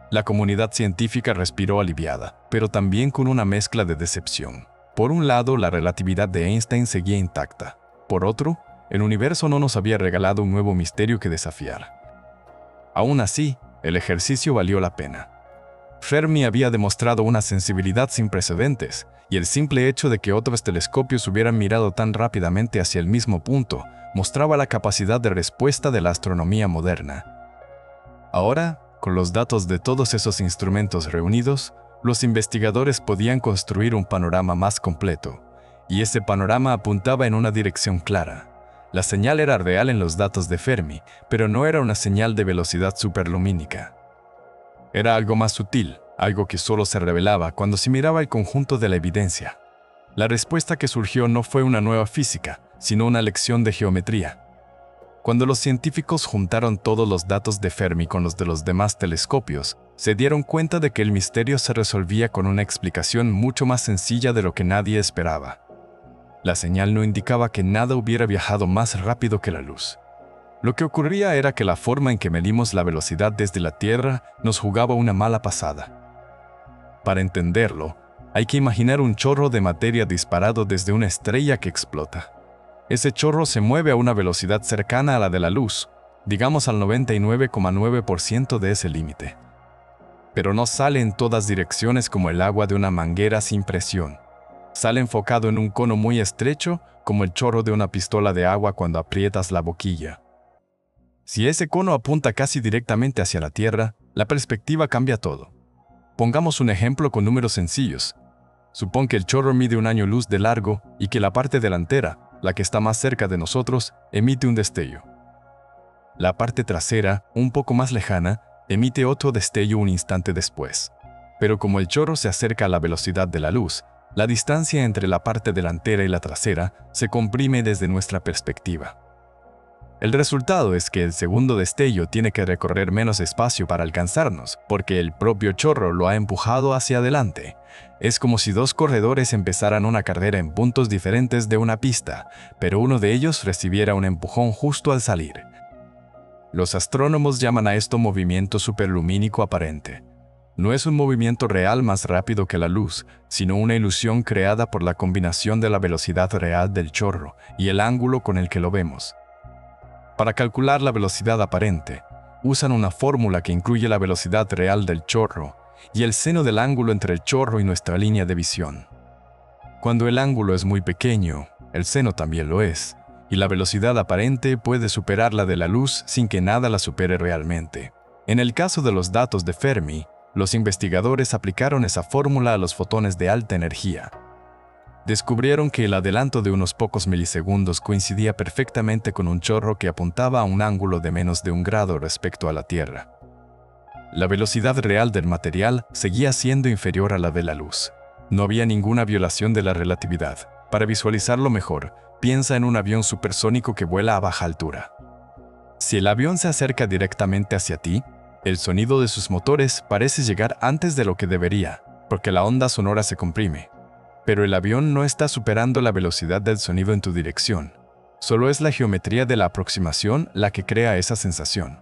La comunidad científica respiró aliviada, pero también con una mezcla de decepción. Por un lado, la relatividad de Einstein seguía intacta. Por otro, el universo no nos había regalado un nuevo misterio que desafiar. Aún así, el ejercicio valió la pena. Fermi había demostrado una sensibilidad sin precedentes, y el simple hecho de que otros telescopios hubieran mirado tan rápidamente hacia el mismo punto mostraba la capacidad de respuesta de la astronomía moderna. Ahora, con los datos de todos esos instrumentos reunidos, los investigadores podían construir un panorama más completo, y ese panorama apuntaba en una dirección clara. La señal era real en los datos de Fermi, pero no era una señal de velocidad superlumínica. Era algo más sutil, algo que solo se revelaba cuando se miraba el conjunto de la evidencia. La respuesta que surgió no fue una nueva física, sino una lección de geometría. Cuando los científicos juntaron todos los datos de Fermi con los de los demás telescopios, se dieron cuenta de que el misterio se resolvía con una explicación mucho más sencilla de lo que nadie esperaba. La señal no indicaba que nada hubiera viajado más rápido que la luz. Lo que ocurría era que la forma en que medimos la velocidad desde la Tierra nos jugaba una mala pasada. Para entenderlo, hay que imaginar un chorro de materia disparado desde una estrella que explota. Ese chorro se mueve a una velocidad cercana a la de la luz, digamos al 99,9% de ese límite. Pero no sale en todas direcciones como el agua de una manguera sin presión. Sale enfocado en un cono muy estrecho, como el chorro de una pistola de agua cuando aprietas la boquilla. Si ese cono apunta casi directamente hacia la Tierra, la perspectiva cambia todo. Pongamos un ejemplo con números sencillos. Supón que el chorro mide 1 año luz de largo y que la parte delantera, la que está más cerca de nosotros, emite un destello. La parte trasera, un poco más lejana, emite otro destello un instante después. Pero como el chorro se acerca a la velocidad de la luz, la distancia entre la parte delantera y la trasera se comprime desde nuestra perspectiva. El resultado es que el segundo destello tiene que recorrer menos espacio para alcanzarnos, porque el propio chorro lo ha empujado hacia adelante. Es como si dos corredores empezaran una carrera en puntos diferentes de una pista, pero uno de ellos recibiera un empujón justo al salir. Los astrónomos llaman a esto movimiento superlumínico aparente. No es un movimiento real más rápido que la luz, sino una ilusión creada por la combinación de la velocidad real del chorro y el ángulo con el que lo vemos. Para calcular la velocidad aparente, usan una fórmula que incluye la velocidad real del chorro y el seno del ángulo entre el chorro y nuestra línea de visión. Cuando el ángulo es muy pequeño, el seno también lo es, y la velocidad aparente puede superar la de la luz sin que nada la supere realmente. En el caso de los datos de Fermi, los investigadores aplicaron esa fórmula a los fotones de alta energía. Descubrieron que el adelanto de unos pocos milisegundos coincidía perfectamente con un chorro que apuntaba a un ángulo de menos de 1 grado respecto a la Tierra. La velocidad real del material seguía siendo inferior a la de la luz. No había ninguna violación de la relatividad. Para visualizarlo mejor, piensa en un avión supersónico que vuela a baja altura. Si el avión se acerca directamente hacia ti, el sonido de sus motores parece llegar antes de lo que debería, porque la onda sonora se comprime. Pero el avión no está superando la velocidad del sonido en tu dirección. Solo es la geometría de la aproximación la que crea esa sensación.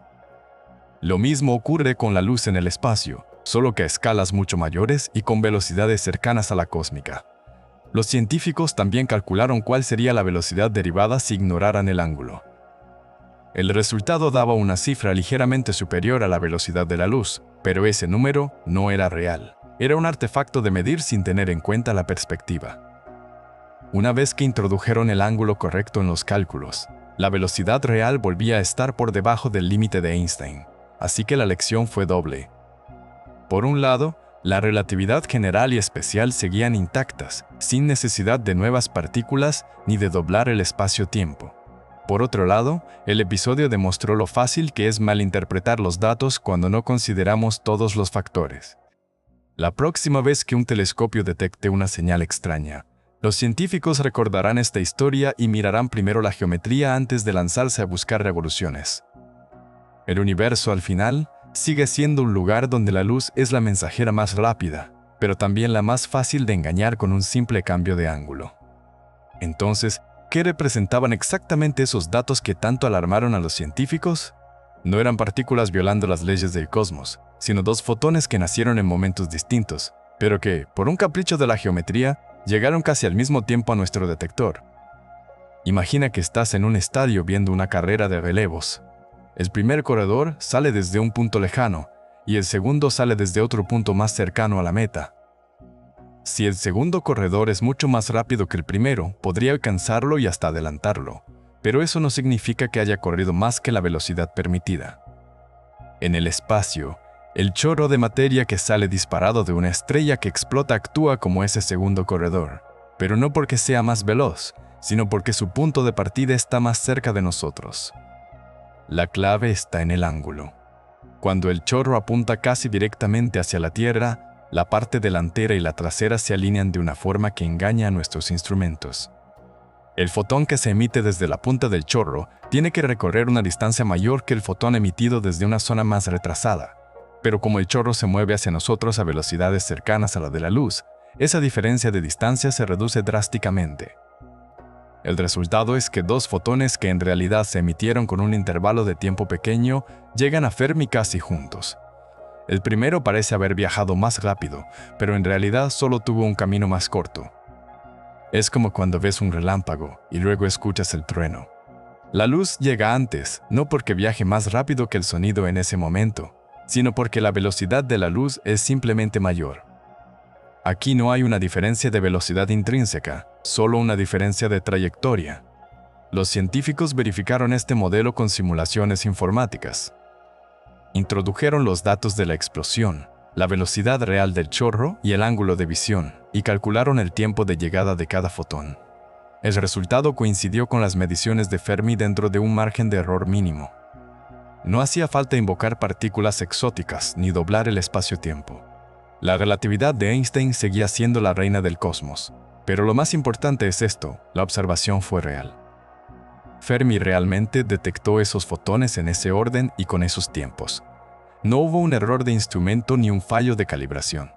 Lo mismo ocurre con la luz en el espacio, solo que a escalas mucho mayores y con velocidades cercanas a la cósmica. Los científicos también calcularon cuál sería la velocidad derivada si ignoraran el ángulo. El resultado daba una cifra ligeramente superior a la velocidad de la luz, pero ese número no era real. Era un artefacto de medir sin tener en cuenta la perspectiva. Una vez que introdujeron el ángulo correcto en los cálculos, la velocidad real volvía a estar por debajo del límite de Einstein, así que la lección fue doble. Por un lado, la relatividad general y especial seguían intactas, sin necesidad de nuevas partículas ni de doblar el espacio-tiempo. Por otro lado, el episodio demostró lo fácil que es malinterpretar los datos cuando no consideramos todos los factores. La próxima vez que un telescopio detecte una señal extraña, los científicos recordarán esta historia y mirarán primero la geometría antes de lanzarse a buscar revoluciones. El universo, al final, sigue siendo un lugar donde la luz es la mensajera más rápida, pero también la más fácil de engañar con un simple cambio de ángulo. Entonces, ¿qué representaban exactamente esos datos que tanto alarmaron a los científicos? No eran partículas violando las leyes del cosmos, sino dos fotones que nacieron en momentos distintos, pero que, por un capricho de la geometría, llegaron casi al mismo tiempo a nuestro detector. Imagina que estás en un estadio viendo una carrera de relevos. El primer corredor sale desde un punto lejano, y el segundo sale desde otro punto más cercano a la meta. Si el segundo corredor es mucho más rápido que el primero, podría alcanzarlo y hasta adelantarlo, pero eso no significa que haya corrido más que la velocidad permitida. En el espacio, el chorro de materia que sale disparado de una estrella que explota actúa como ese segundo corredor, pero no porque sea más veloz, sino porque su punto de partida está más cerca de nosotros. La clave está en el ángulo. Cuando el chorro apunta casi directamente hacia la Tierra, la parte delantera y la trasera se alinean de una forma que engaña a nuestros instrumentos. El fotón que se emite desde la punta del chorro tiene que recorrer una distancia mayor que el fotón emitido desde una zona más retrasada, pero como el chorro se mueve hacia nosotros a velocidades cercanas a la de la luz, esa diferencia de distancia se reduce drásticamente. El resultado es que dos fotones que en realidad se emitieron con un intervalo de tiempo pequeño llegan a Fermi casi juntos. El primero parece haber viajado más rápido, pero en realidad solo tuvo un camino más corto. Es como cuando ves un relámpago y luego escuchas el trueno. La luz llega antes, no porque viaje más rápido que el sonido en ese momento, sino porque la velocidad de la luz es simplemente mayor. Aquí no hay una diferencia de velocidad intrínseca, solo una diferencia de trayectoria. Los científicos verificaron este modelo con simulaciones informáticas. Introdujeron los datos de la explosión, la velocidad real del chorro y el ángulo de visión, y calcularon el tiempo de llegada de cada fotón. El resultado coincidió con las mediciones de Fermi dentro de un margen de error mínimo. No hacía falta invocar partículas exóticas ni doblar el espacio-tiempo. La relatividad de Einstein seguía siendo la reina del cosmos, pero lo más importante es esto: la observación fue real. Fermi realmente detectó esos fotones en ese orden y con esos tiempos. No hubo un error de instrumento ni un fallo de calibración.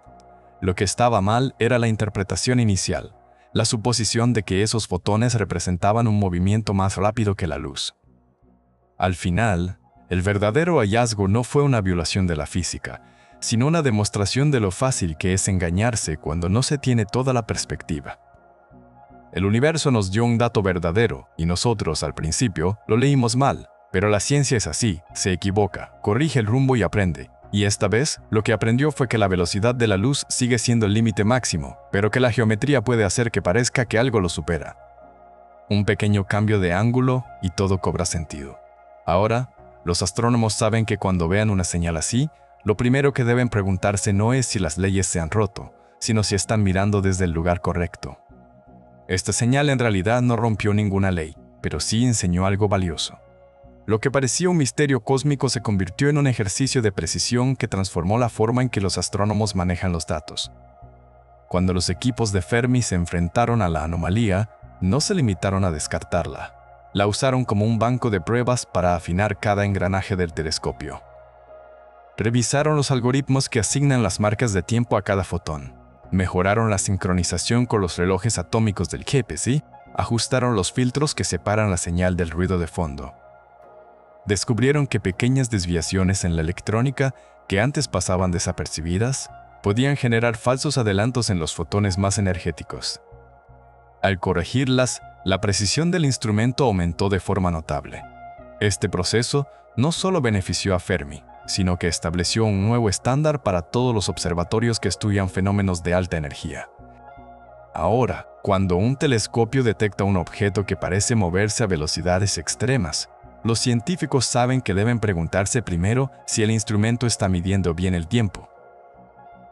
Lo que estaba mal era la interpretación inicial, la suposición de que esos fotones representaban un movimiento más rápido que la luz. Al final, el verdadero hallazgo no fue una violación de la física, sino una demostración de lo fácil que es engañarse cuando no se tiene toda la perspectiva. El universo nos dio un dato verdadero, y nosotros, al principio, lo leímos mal. Pero la ciencia es así, se equivoca, corrige el rumbo y aprende. Y esta vez, lo que aprendió fue que la velocidad de la luz sigue siendo el límite máximo, pero que la geometría puede hacer que parezca que algo lo supera. Un pequeño cambio de ángulo y todo cobra sentido. Ahora, los astrónomos saben que cuando vean una señal así, lo primero que deben preguntarse no es si las leyes se han roto, sino si están mirando desde el lugar correcto. Esta señal en realidad no rompió ninguna ley, pero sí enseñó algo valioso. Lo que parecía un misterio cósmico se convirtió en un ejercicio de precisión que transformó la forma en que los astrónomos manejan los datos. Cuando los equipos de Fermi se enfrentaron a la anomalía, no se limitaron a descartarla. La usaron como un banco de pruebas para afinar cada engranaje del telescopio. Revisaron los algoritmos que asignan las marcas de tiempo a cada fotón. Mejoraron la sincronización con los relojes atómicos del GPS, ajustaron los filtros que separan la señal del ruido de fondo. Descubrieron que pequeñas desviaciones en la electrónica, que antes pasaban desapercibidas, podían generar falsos adelantos en los fotones más energéticos. Al corregirlas, la precisión del instrumento aumentó de forma notable. Este proceso no solo benefició a Fermi, sino que estableció un nuevo estándar para todos los observatorios que estudian fenómenos de alta energía. Ahora, cuando un telescopio detecta un objeto que parece moverse a velocidades extremas, los científicos saben que deben preguntarse primero si el instrumento está midiendo bien el tiempo.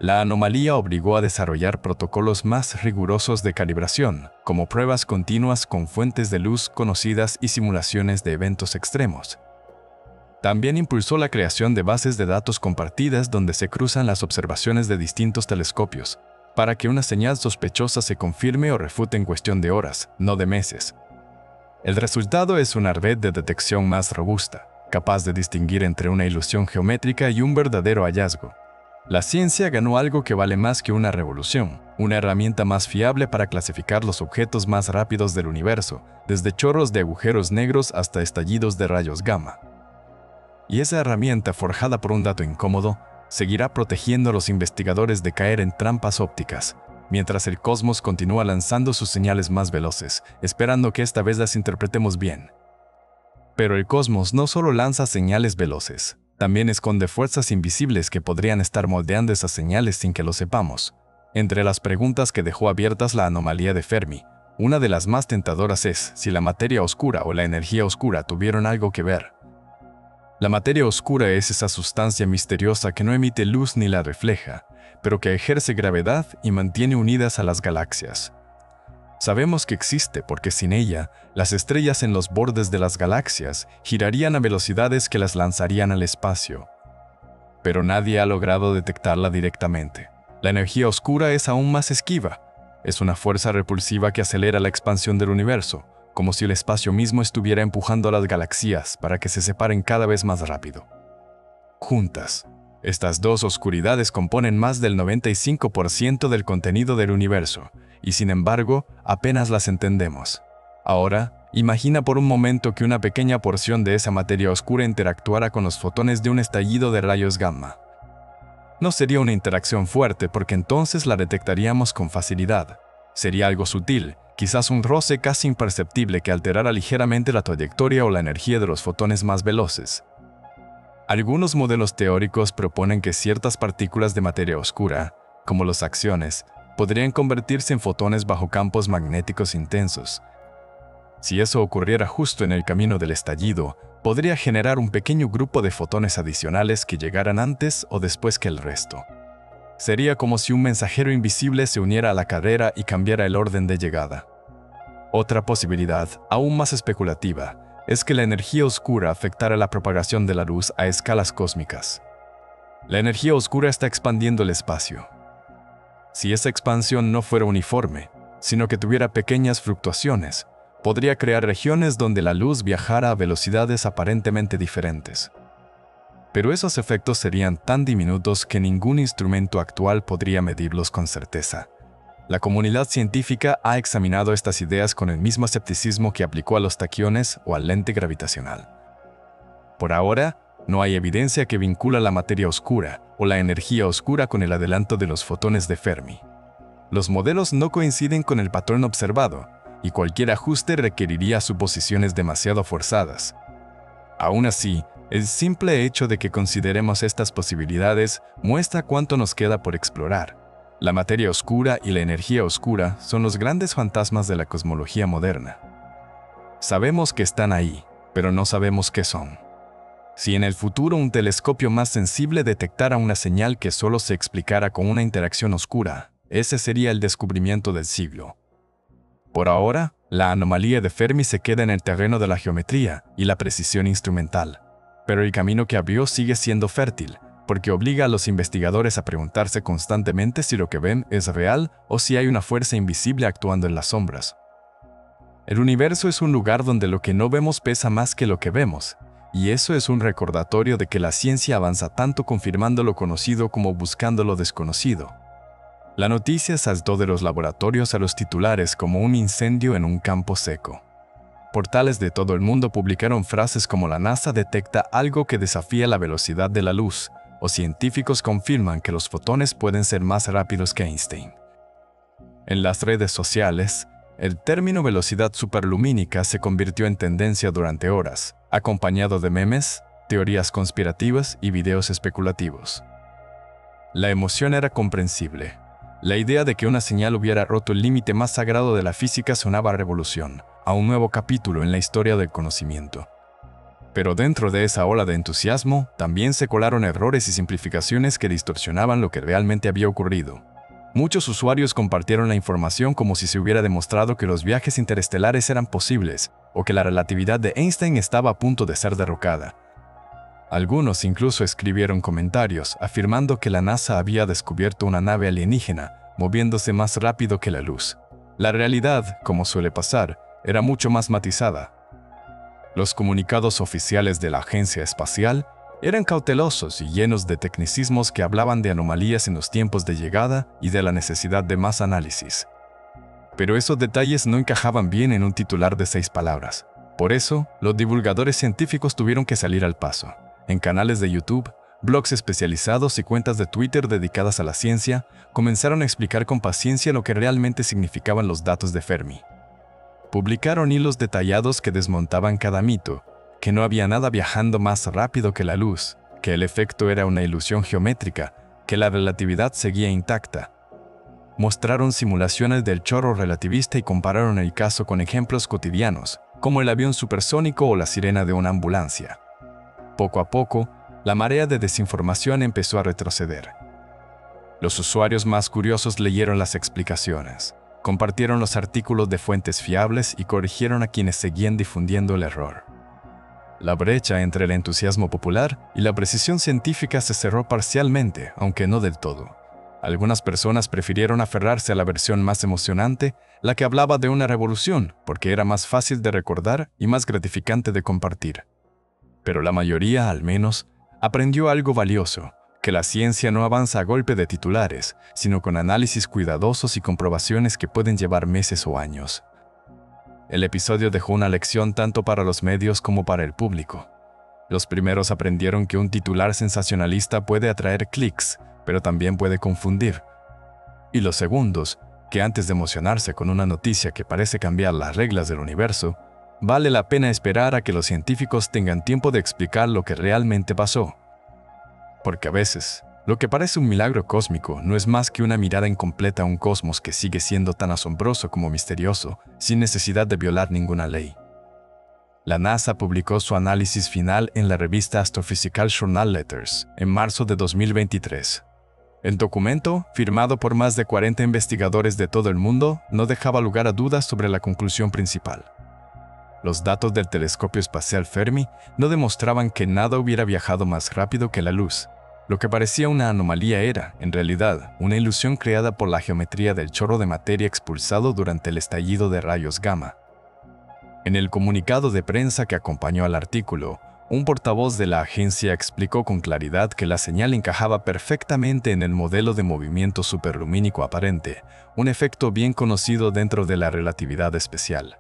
La anomalía obligó a desarrollar protocolos más rigurosos de calibración, como pruebas continuas con fuentes de luz conocidas y simulaciones de eventos extremos. También impulsó la creación de bases de datos compartidas donde se cruzan las observaciones de distintos telescopios, para que una señal sospechosa se confirme o refute en cuestión de horas, no de meses. El resultado es una red de detección más robusta, capaz de distinguir entre una ilusión geométrica y un verdadero hallazgo. La ciencia ganó algo que vale más que una revolución, una herramienta más fiable para clasificar los objetos más rápidos del universo, desde chorros de agujeros negros hasta estallidos de rayos gamma. Y esa herramienta, forjada por un dato incómodo, seguirá protegiendo a los investigadores de caer en trampas ópticas, mientras el cosmos continúa lanzando sus señales más veloces, esperando que esta vez las interpretemos bien. Pero el cosmos no solo lanza señales veloces, también esconde fuerzas invisibles que podrían estar moldeando esas señales sin que lo sepamos. Entre las preguntas que dejó abiertas la anomalía de Fermi, una de las más tentadoras es si la materia oscura o la energía oscura tuvieron algo que ver. La materia oscura es esa sustancia misteriosa que no emite luz ni la refleja, pero que ejerce gravedad y mantiene unidas a las galaxias. Sabemos que existe porque sin ella, las estrellas en los bordes de las galaxias girarían a velocidades que las lanzarían al espacio. Pero nadie ha logrado detectarla directamente. La energía oscura es aún más esquiva. Es una fuerza repulsiva que acelera la expansión del universo, como si el espacio mismo estuviera empujando a las galaxias para que se separen cada vez más rápido. Juntas, estas dos oscuridades componen más del 95% del contenido del universo, y sin embargo, apenas las entendemos. Ahora, imagina por un momento que una pequeña porción de esa materia oscura interactuara con los fotones de un estallido de rayos gamma. No sería una interacción fuerte porque entonces la detectaríamos con facilidad. Sería algo sutil, quizás un roce casi imperceptible que alterara ligeramente la trayectoria o la energía de los fotones más veloces. Algunos modelos teóricos proponen que ciertas partículas de materia oscura, como los axiones, podrían convertirse en fotones bajo campos magnéticos intensos. Si eso ocurriera justo en el camino del estallido, podría generar un pequeño grupo de fotones adicionales que llegaran antes o después que el resto. Sería como si un mensajero invisible se uniera a la carrera y cambiara el orden de llegada. Otra posibilidad, aún más especulativa, es que la energía oscura afectara la propagación de la luz a escalas cósmicas. La energía oscura está expandiendo el espacio. Si esa expansión no fuera uniforme, sino que tuviera pequeñas fluctuaciones, podría crear regiones donde la luz viajara a velocidades aparentemente diferentes. Pero esos efectos serían tan diminutos que ningún instrumento actual podría medirlos con certeza. La comunidad científica ha examinado estas ideas con el mismo escepticismo que aplicó a los taquiones o al lente gravitacional. Por ahora, no hay evidencia que vincula la materia oscura o la energía oscura con el adelanto de los fotones de Fermi. Los modelos no coinciden con el patrón observado, y cualquier ajuste requeriría suposiciones demasiado forzadas. Aún así, el simple hecho de que consideremos estas posibilidades muestra cuánto nos queda por explorar. La materia oscura y la energía oscura son los grandes fantasmas de la cosmología moderna. Sabemos que están ahí, pero no sabemos qué son. Si en el futuro un telescopio más sensible detectara una señal que solo se explicara con una interacción oscura, ese sería el descubrimiento del siglo. Por ahora, la anomalía de Fermi se queda en el terreno de la geometría y la precisión instrumental, pero el camino que abrió sigue siendo fértil, porque obliga a los investigadores a preguntarse constantemente si lo que ven es real o si hay una fuerza invisible actuando en las sombras. El universo es un lugar donde lo que no vemos pesa más que lo que vemos, y eso es un recordatorio de que la ciencia avanza tanto confirmando lo conocido como buscando lo desconocido. La noticia saltó de los laboratorios a los titulares como un incendio en un campo seco. Portales de todo el mundo publicaron frases como "la NASA detecta algo que desafía la velocidad de la luz", o "científicos confirman que los fotones pueden ser más rápidos que Einstein". En las redes sociales, el término velocidad superlumínica se convirtió en tendencia durante horas, acompañado de memes, teorías conspirativas y videos especulativos. La emoción era comprensible. La idea de que una señal hubiera roto el límite más sagrado de la física sonaba a revolución, a un nuevo capítulo en la historia del conocimiento. Pero dentro de esa ola de entusiasmo, también se colaron errores y simplificaciones que distorsionaban lo que realmente había ocurrido. Muchos usuarios compartieron la información como si se hubiera demostrado que los viajes interestelares eran posibles, o que la relatividad de Einstein estaba a punto de ser derrocada. Algunos incluso escribieron comentarios afirmando que la NASA había descubierto una nave alienígena moviéndose más rápido que la luz. La realidad, como suele pasar, era mucho más matizada. Los comunicados oficiales de la agencia espacial eran cautelosos y llenos de tecnicismos que hablaban de anomalías en los tiempos de llegada y de la necesidad de más análisis. Pero esos detalles no encajaban bien en un titular de 6 palabras. Por eso, los divulgadores científicos tuvieron que salir al paso. En canales de YouTube, blogs especializados y cuentas de Twitter dedicadas a la ciencia comenzaron a explicar con paciencia lo que realmente significaban los datos de Fermi. Publicaron hilos detallados que desmontaban cada mito, que no había nada viajando más rápido que la luz, que el efecto era una ilusión geométrica, que la relatividad seguía intacta. Mostraron simulaciones del chorro relativista y compararon el caso con ejemplos cotidianos, como el avión supersónico o la sirena de una ambulancia. Poco a poco, la marea de desinformación empezó a retroceder. Los usuarios más curiosos leyeron las explicaciones, compartieron los artículos de fuentes fiables y corrigieron a quienes seguían difundiendo el error. La brecha entre el entusiasmo popular y la precisión científica se cerró parcialmente, aunque no del todo. Algunas personas prefirieron aferrarse a la versión más emocionante, la que hablaba de una revolución, porque era más fácil de recordar y más gratificante de compartir. Pero la mayoría, al menos, aprendió algo valioso, que la ciencia no avanza a golpe de titulares, sino con análisis cuidadosos y comprobaciones que pueden llevar meses o años. El episodio dejó una lección tanto para los medios como para el público. Los primeros aprendieron que un titular sensacionalista puede atraer clics, pero también puede confundir. Y los segundos, que antes de emocionarse con una noticia que parece cambiar las reglas del universo, vale la pena esperar a que los científicos tengan tiempo de explicar lo que realmente pasó. Porque a veces, lo que parece un milagro cósmico no es más que una mirada incompleta a un cosmos que sigue siendo tan asombroso como misterioso, sin necesidad de violar ninguna ley. La NASA publicó su análisis final en la revista Astrophysical Journal Letters en marzo de 2023. El documento, firmado por más de 40 investigadores de todo el mundo, no dejaba lugar a dudas sobre la conclusión principal. Los datos del telescopio espacial Fermi no demostraban que nada hubiera viajado más rápido que la luz. Lo que parecía una anomalía era, en realidad, una ilusión creada por la geometría del chorro de materia expulsado durante el estallido de rayos gamma. En el comunicado de prensa que acompañó al artículo, un portavoz de la agencia explicó con claridad que la señal encajaba perfectamente en el modelo de movimiento superlumínico aparente, un efecto bien conocido dentro de la relatividad especial.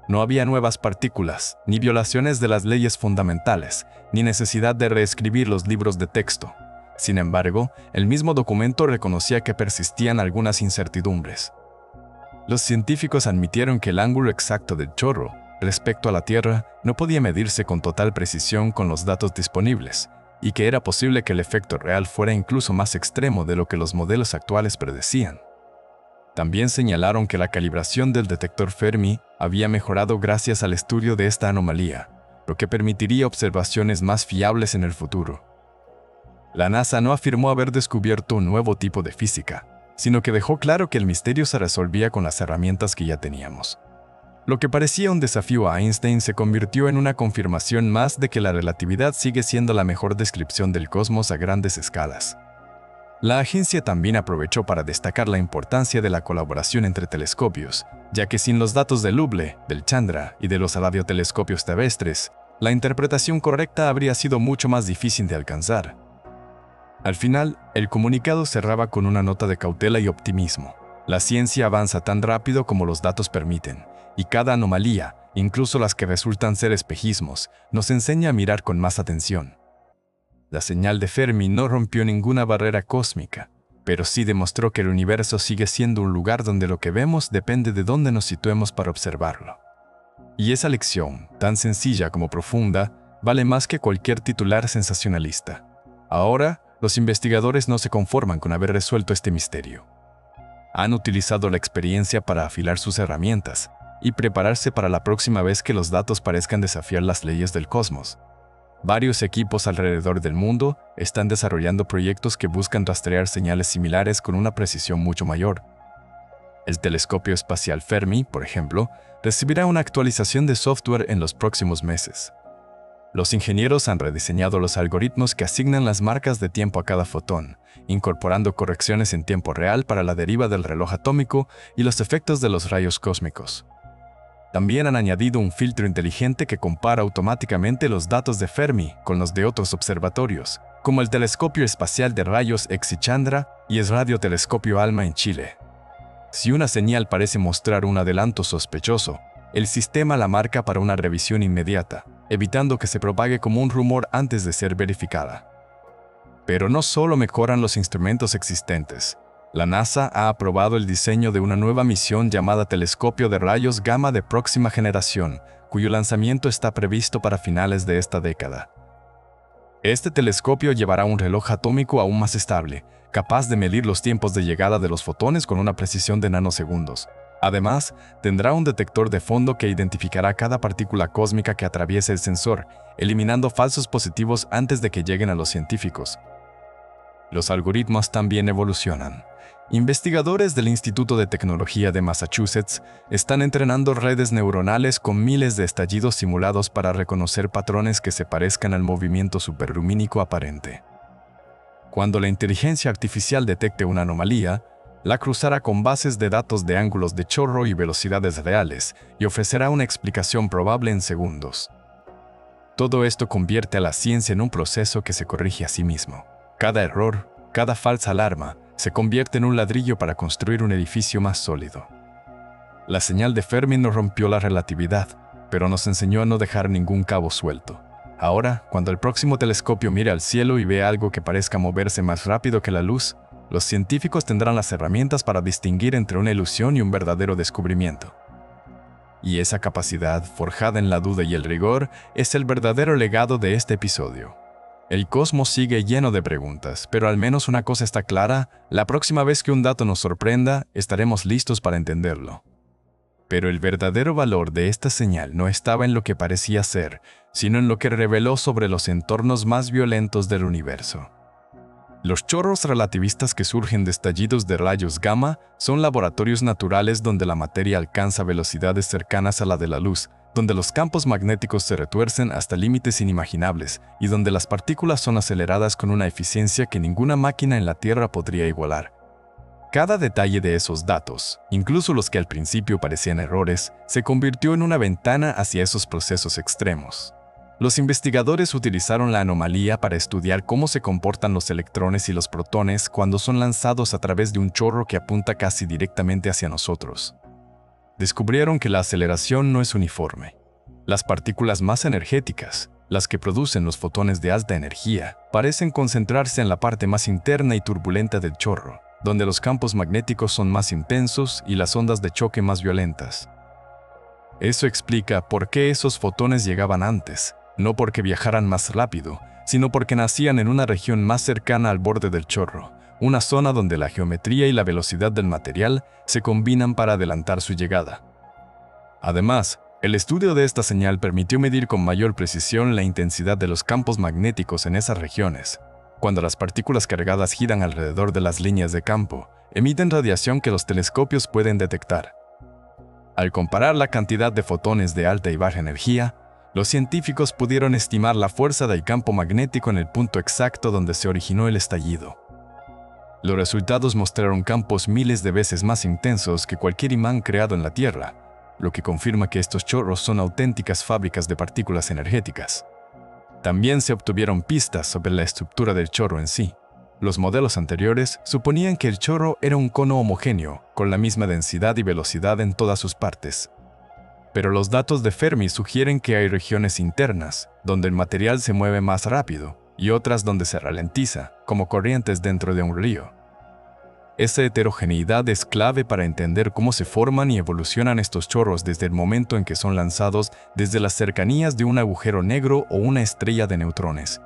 No había nuevas partículas, ni violaciones de las leyes fundamentales, ni necesidad de reescribir los libros de texto. Sin embargo, el mismo documento reconocía que persistían algunas incertidumbres. Los científicos admitieron que el ángulo exacto del chorro, respecto a la Tierra, no podía medirse con total precisión con los datos disponibles, y que era posible que el efecto real fuera incluso más extremo de lo que los modelos actuales predecían. También señalaron que la calibración del detector Fermi había mejorado gracias al estudio de esta anomalía, lo que permitiría observaciones más fiables en el futuro. La NASA no afirmó haber descubierto un nuevo tipo de física, sino que dejó claro que el misterio se resolvía con las herramientas que ya teníamos. Lo que parecía un desafío a Einstein se convirtió en una confirmación más de que la relatividad sigue siendo la mejor descripción del cosmos a grandes escalas. La agencia también aprovechó para destacar la importancia de la colaboración entre telescopios, ya que sin los datos del Hubble, del Chandra y de los radiotelescopios terrestres, la interpretación correcta habría sido mucho más difícil de alcanzar. Al final, el comunicado cerraba con una nota de cautela y optimismo. La ciencia avanza tan rápido como los datos permiten, y cada anomalía, incluso las que resultan ser espejismos, nos enseña a mirar con más atención. La señal de Fermi no rompió ninguna barrera cósmica, pero sí demostró que el universo sigue siendo un lugar donde lo que vemos depende de dónde nos situemos para observarlo. Y esa lección, tan sencilla como profunda, vale más que cualquier titular sensacionalista. Ahora, los investigadores no se conforman con haber resuelto este misterio. Han utilizado la experiencia para afilar sus herramientas y prepararse para la próxima vez que los datos parezcan desafiar las leyes del cosmos. Varios equipos alrededor del mundo están desarrollando proyectos que buscan rastrear señales similares con una precisión mucho mayor. El telescopio espacial Fermi, por ejemplo, recibirá una actualización de software en los próximos meses. Los ingenieros han rediseñado los algoritmos que asignan las marcas de tiempo a cada fotón, incorporando correcciones en tiempo real para la deriva del reloj atómico y los efectos de los rayos cósmicos. También han añadido un filtro inteligente que compara automáticamente los datos de Fermi con los de otros observatorios, como el Telescopio Espacial de Rayos Xichandra y el Radiotelescopio ALMA en Chile. Si una señal parece mostrar un adelanto sospechoso, el sistema la marca para una revisión inmediata, evitando que se propague como un rumor antes de ser verificada. Pero no solo mejoran los instrumentos existentes. La NASA ha aprobado el diseño de una nueva misión llamada Telescopio de Rayos Gamma de próxima generación, cuyo lanzamiento está previsto para finales de esta década. Este telescopio llevará un reloj atómico aún más estable, capaz de medir los tiempos de llegada de los fotones con una precisión de nanosegundos. Además, tendrá un detector de fondo que identificará cada partícula cósmica que atraviese el sensor, eliminando falsos positivos antes de que lleguen a los científicos. Los algoritmos también evolucionan. Investigadores del Instituto de Tecnología de Massachusetts están entrenando redes neuronales con miles de estallidos simulados para reconocer patrones que se parezcan al movimiento superlumínico aparente. Cuando la inteligencia artificial detecte una anomalía, la cruzará con bases de datos de ángulos de chorro y velocidades reales y ofrecerá una explicación probable en segundos. Todo esto convierte a la ciencia en un proceso que se corrige a sí mismo. Cada error, cada falsa alarma, se convierte en un ladrillo para construir un edificio más sólido. La señal de Fermi no rompió la relatividad, pero nos enseñó a no dejar ningún cabo suelto. Ahora, cuando el próximo telescopio mire al cielo y vea algo que parezca moverse más rápido que la luz, los científicos tendrán las herramientas para distinguir entre una ilusión y un verdadero descubrimiento. Y esa capacidad, forjada en la duda y el rigor, es el verdadero legado de este episodio. El cosmos sigue lleno de preguntas, pero al menos una cosa está clara: la próxima vez que un dato nos sorprenda, estaremos listos para entenderlo. Pero el verdadero valor de esta señal no estaba en lo que parecía ser, sino en lo que reveló sobre los entornos más violentos del universo. Los chorros relativistas que surgen de estallidos de rayos gamma son laboratorios naturales donde la materia alcanza velocidades cercanas a la de la luz, donde los campos magnéticos se retuercen hasta límites inimaginables y donde las partículas son aceleradas con una eficiencia que ninguna máquina en la Tierra podría igualar. Cada detalle de esos datos, incluso los que al principio parecían errores, se convirtió en una ventana hacia esos procesos extremos. Los investigadores utilizaron la anomalía para estudiar cómo se comportan los electrones y los protones cuando son lanzados a través de un chorro que apunta casi directamente hacia nosotros. Descubrieron que la aceleración no es uniforme. Las partículas más energéticas, las que producen los fotones de alta energía, parecen concentrarse en la parte más interna y turbulenta del chorro, donde los campos magnéticos son más intensos y las ondas de choque más violentas. Eso explica por qué esos fotones llegaban antes, no porque viajaran más rápido, sino porque nacían en una región más cercana al borde del chorro, una zona donde la geometría y la velocidad del material se combinan para adelantar su llegada. Además, el estudio de esta señal permitió medir con mayor precisión la intensidad de los campos magnéticos en esas regiones. Cuando las partículas cargadas giran alrededor de las líneas de campo, emiten radiación que los telescopios pueden detectar. Al comparar la cantidad de fotones de alta y baja energía, los científicos pudieron estimar la fuerza del campo magnético en el punto exacto donde se originó el estallido. Los resultados mostraron campos miles de veces más intensos que cualquier imán creado en la Tierra, lo que confirma que estos chorros son auténticas fábricas de partículas energéticas. También se obtuvieron pistas sobre la estructura del chorro en sí. Los modelos anteriores suponían que el chorro era un cono homogéneo, con la misma densidad y velocidad en todas sus partes. Pero los datos de Fermi sugieren que hay regiones internas, donde el material se mueve más rápido, y otras donde se ralentiza, como corrientes dentro de un río. Esa heterogeneidad es clave para entender cómo se forman y evolucionan estos chorros desde el momento en que son lanzados desde las cercanías de un agujero negro o una estrella de neutrones.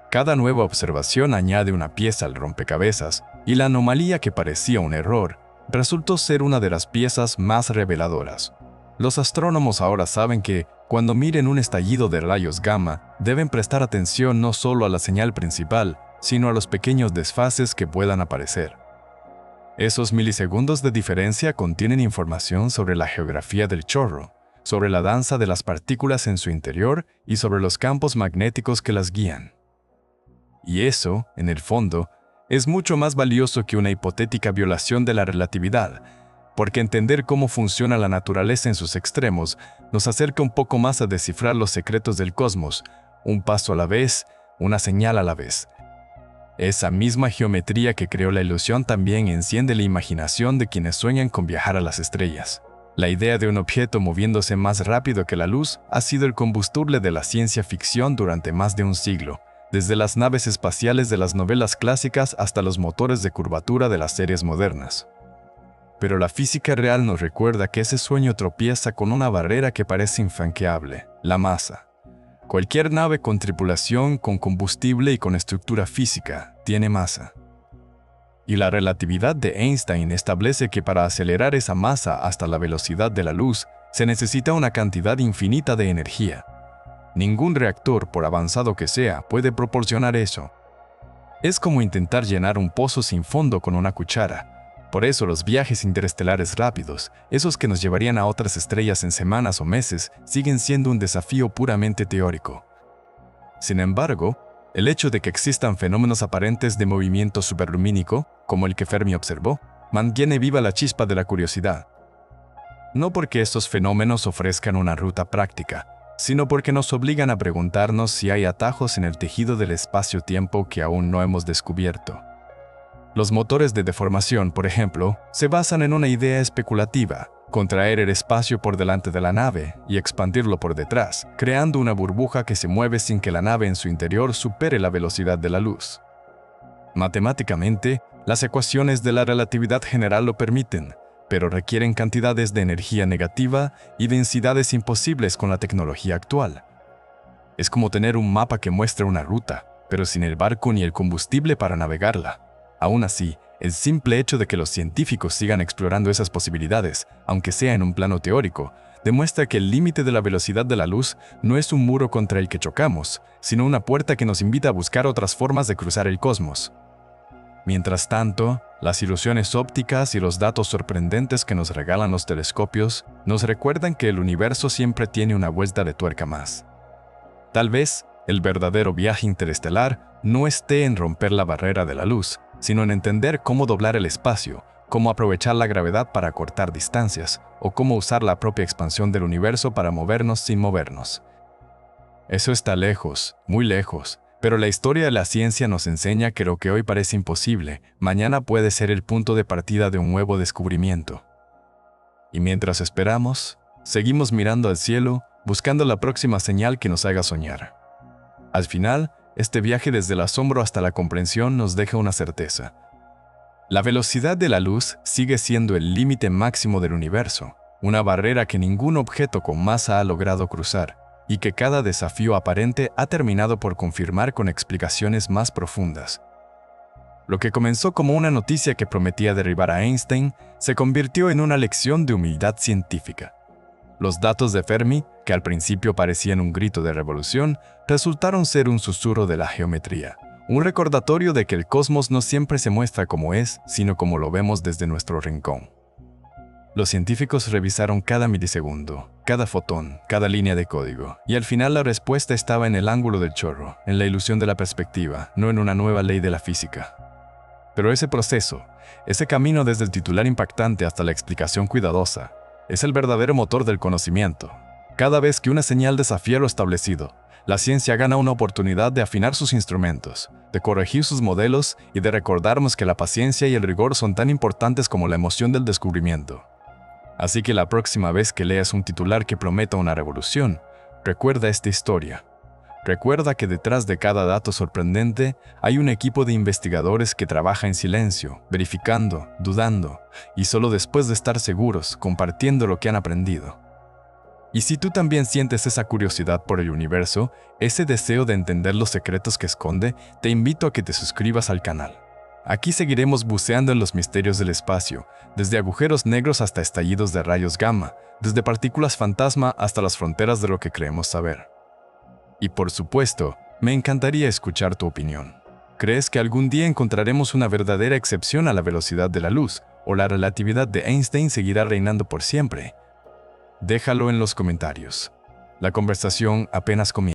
Cada nueva observación añade una pieza al rompecabezas, y la anomalía que parecía un error resultó ser una de las piezas más reveladoras. Los astrónomos ahora saben que, cuando miren un estallido de rayos gamma, deben prestar atención no solo a la señal principal, sino a los pequeños desfases que puedan aparecer. Esos milisegundos de diferencia contienen información sobre la geografía del chorro, sobre la danza de las partículas en su interior y sobre los campos magnéticos que las guían. Y eso, en el fondo, es mucho más valioso que una hipotética violación de la relatividad, porque entender cómo funciona la naturaleza en sus extremos nos acerca un poco más a descifrar los secretos del cosmos, un paso a la vez, una señal a la vez. Esa misma geometría que creó la ilusión también enciende la imaginación de quienes sueñan con viajar a las estrellas. La idea de un objeto moviéndose más rápido que la luz ha sido el combustible de la ciencia ficción durante más de un siglo, desde las naves espaciales de las novelas clásicas hasta los motores de curvatura de las series modernas. Pero la física real nos recuerda que ese sueño tropieza con una barrera que parece infranqueable: la masa. Cualquier nave con tripulación, con combustible y con estructura física tiene masa. Y la relatividad de Einstein establece que para acelerar esa masa hasta la velocidad de la luz se necesita una cantidad infinita de energía. Ningún reactor, por avanzado que sea, puede proporcionar eso. Es como intentar llenar un pozo sin fondo con una cuchara. Por eso los viajes interestelares rápidos, esos que nos llevarían a otras estrellas en semanas o meses, siguen siendo un desafío puramente teórico. Sin embargo, el hecho de que existan fenómenos aparentes de movimiento superlumínico, como el que Fermi observó, mantiene viva la chispa de la curiosidad. No porque estos fenómenos ofrezcan una ruta práctica, sino porque nos obligan a preguntarnos si hay atajos en el tejido del espacio-tiempo que aún no hemos descubierto. Los motores de deformación, por ejemplo, se basan en una idea especulativa: contraer el espacio por delante de la nave y expandirlo por detrás, creando una burbuja que se mueve sin que la nave en su interior supere la velocidad de la luz. Matemáticamente, las ecuaciones de la relatividad general lo permiten, pero requieren cantidades de energía negativa y densidades imposibles con la tecnología actual. Es como tener un mapa que muestra una ruta, pero sin el barco ni el combustible para navegarla. Aún así, el simple hecho de que los científicos sigan explorando esas posibilidades, aunque sea en un plano teórico, demuestra que el límite de la velocidad de la luz no es un muro contra el que chocamos, sino una puerta que nos invita a buscar otras formas de cruzar el cosmos. Mientras tanto, las ilusiones ópticas y los datos sorprendentes que nos regalan los telescopios nos recuerdan que el universo siempre tiene una vuelta de tuerca más. Tal vez, el verdadero viaje interestelar no esté en romper la barrera de la luz, sino en entender cómo doblar el espacio, cómo aprovechar la gravedad para acortar distancias, o cómo usar la propia expansión del universo para movernos sin movernos. Eso está lejos, muy lejos, pero la historia de la ciencia nos enseña que lo que hoy parece imposible, mañana puede ser el punto de partida de un nuevo descubrimiento. Y mientras esperamos, seguimos mirando al cielo, buscando la próxima señal que nos haga soñar. Al final, este viaje desde el asombro hasta la comprensión nos deja una certeza. La velocidad de la luz sigue siendo el límite máximo del universo, una barrera que ningún objeto con masa ha logrado cruzar, y que cada desafío aparente ha terminado por confirmar con explicaciones más profundas. Lo que comenzó como una noticia que prometía derribar a Einstein, se convirtió en una lección de humildad científica. Los datos de Fermi, que al principio parecían un grito de revolución, resultaron ser un susurro de la geometría, un recordatorio de que el cosmos no siempre se muestra como es, sino como lo vemos desde nuestro rincón. Los científicos revisaron cada milisegundo, cada fotón, cada línea de código, y al final la respuesta estaba en el ángulo del chorro, en la ilusión de la perspectiva, no en una nueva ley de la física. Pero ese proceso, ese camino desde el titular impactante hasta la explicación cuidadosa, es el verdadero motor del conocimiento. Cada vez que una señal desafía lo establecido, la ciencia gana una oportunidad de afinar sus instrumentos, de corregir sus modelos y de recordarnos que la paciencia y el rigor son tan importantes como la emoción del descubrimiento. Así que la próxima vez que leas un titular que prometa una revolución, recuerda esta historia. Recuerda que detrás de cada dato sorprendente hay un equipo de investigadores que trabaja en silencio, verificando, dudando, y solo después de estar seguros, compartiendo lo que han aprendido. Y si tú también sientes esa curiosidad por el universo, ese deseo de entender los secretos que esconde, te invito a que te suscribas al canal. Aquí seguiremos buceando en los misterios del espacio, desde agujeros negros hasta estallidos de rayos gamma, desde partículas fantasma hasta las fronteras de lo que creemos saber. Y por supuesto, me encantaría escuchar tu opinión. ¿Crees que algún día encontraremos una verdadera excepción a la velocidad de la luz, o la relatividad de Einstein seguirá reinando por siempre? Déjalo en los comentarios. La conversación apenas comienza.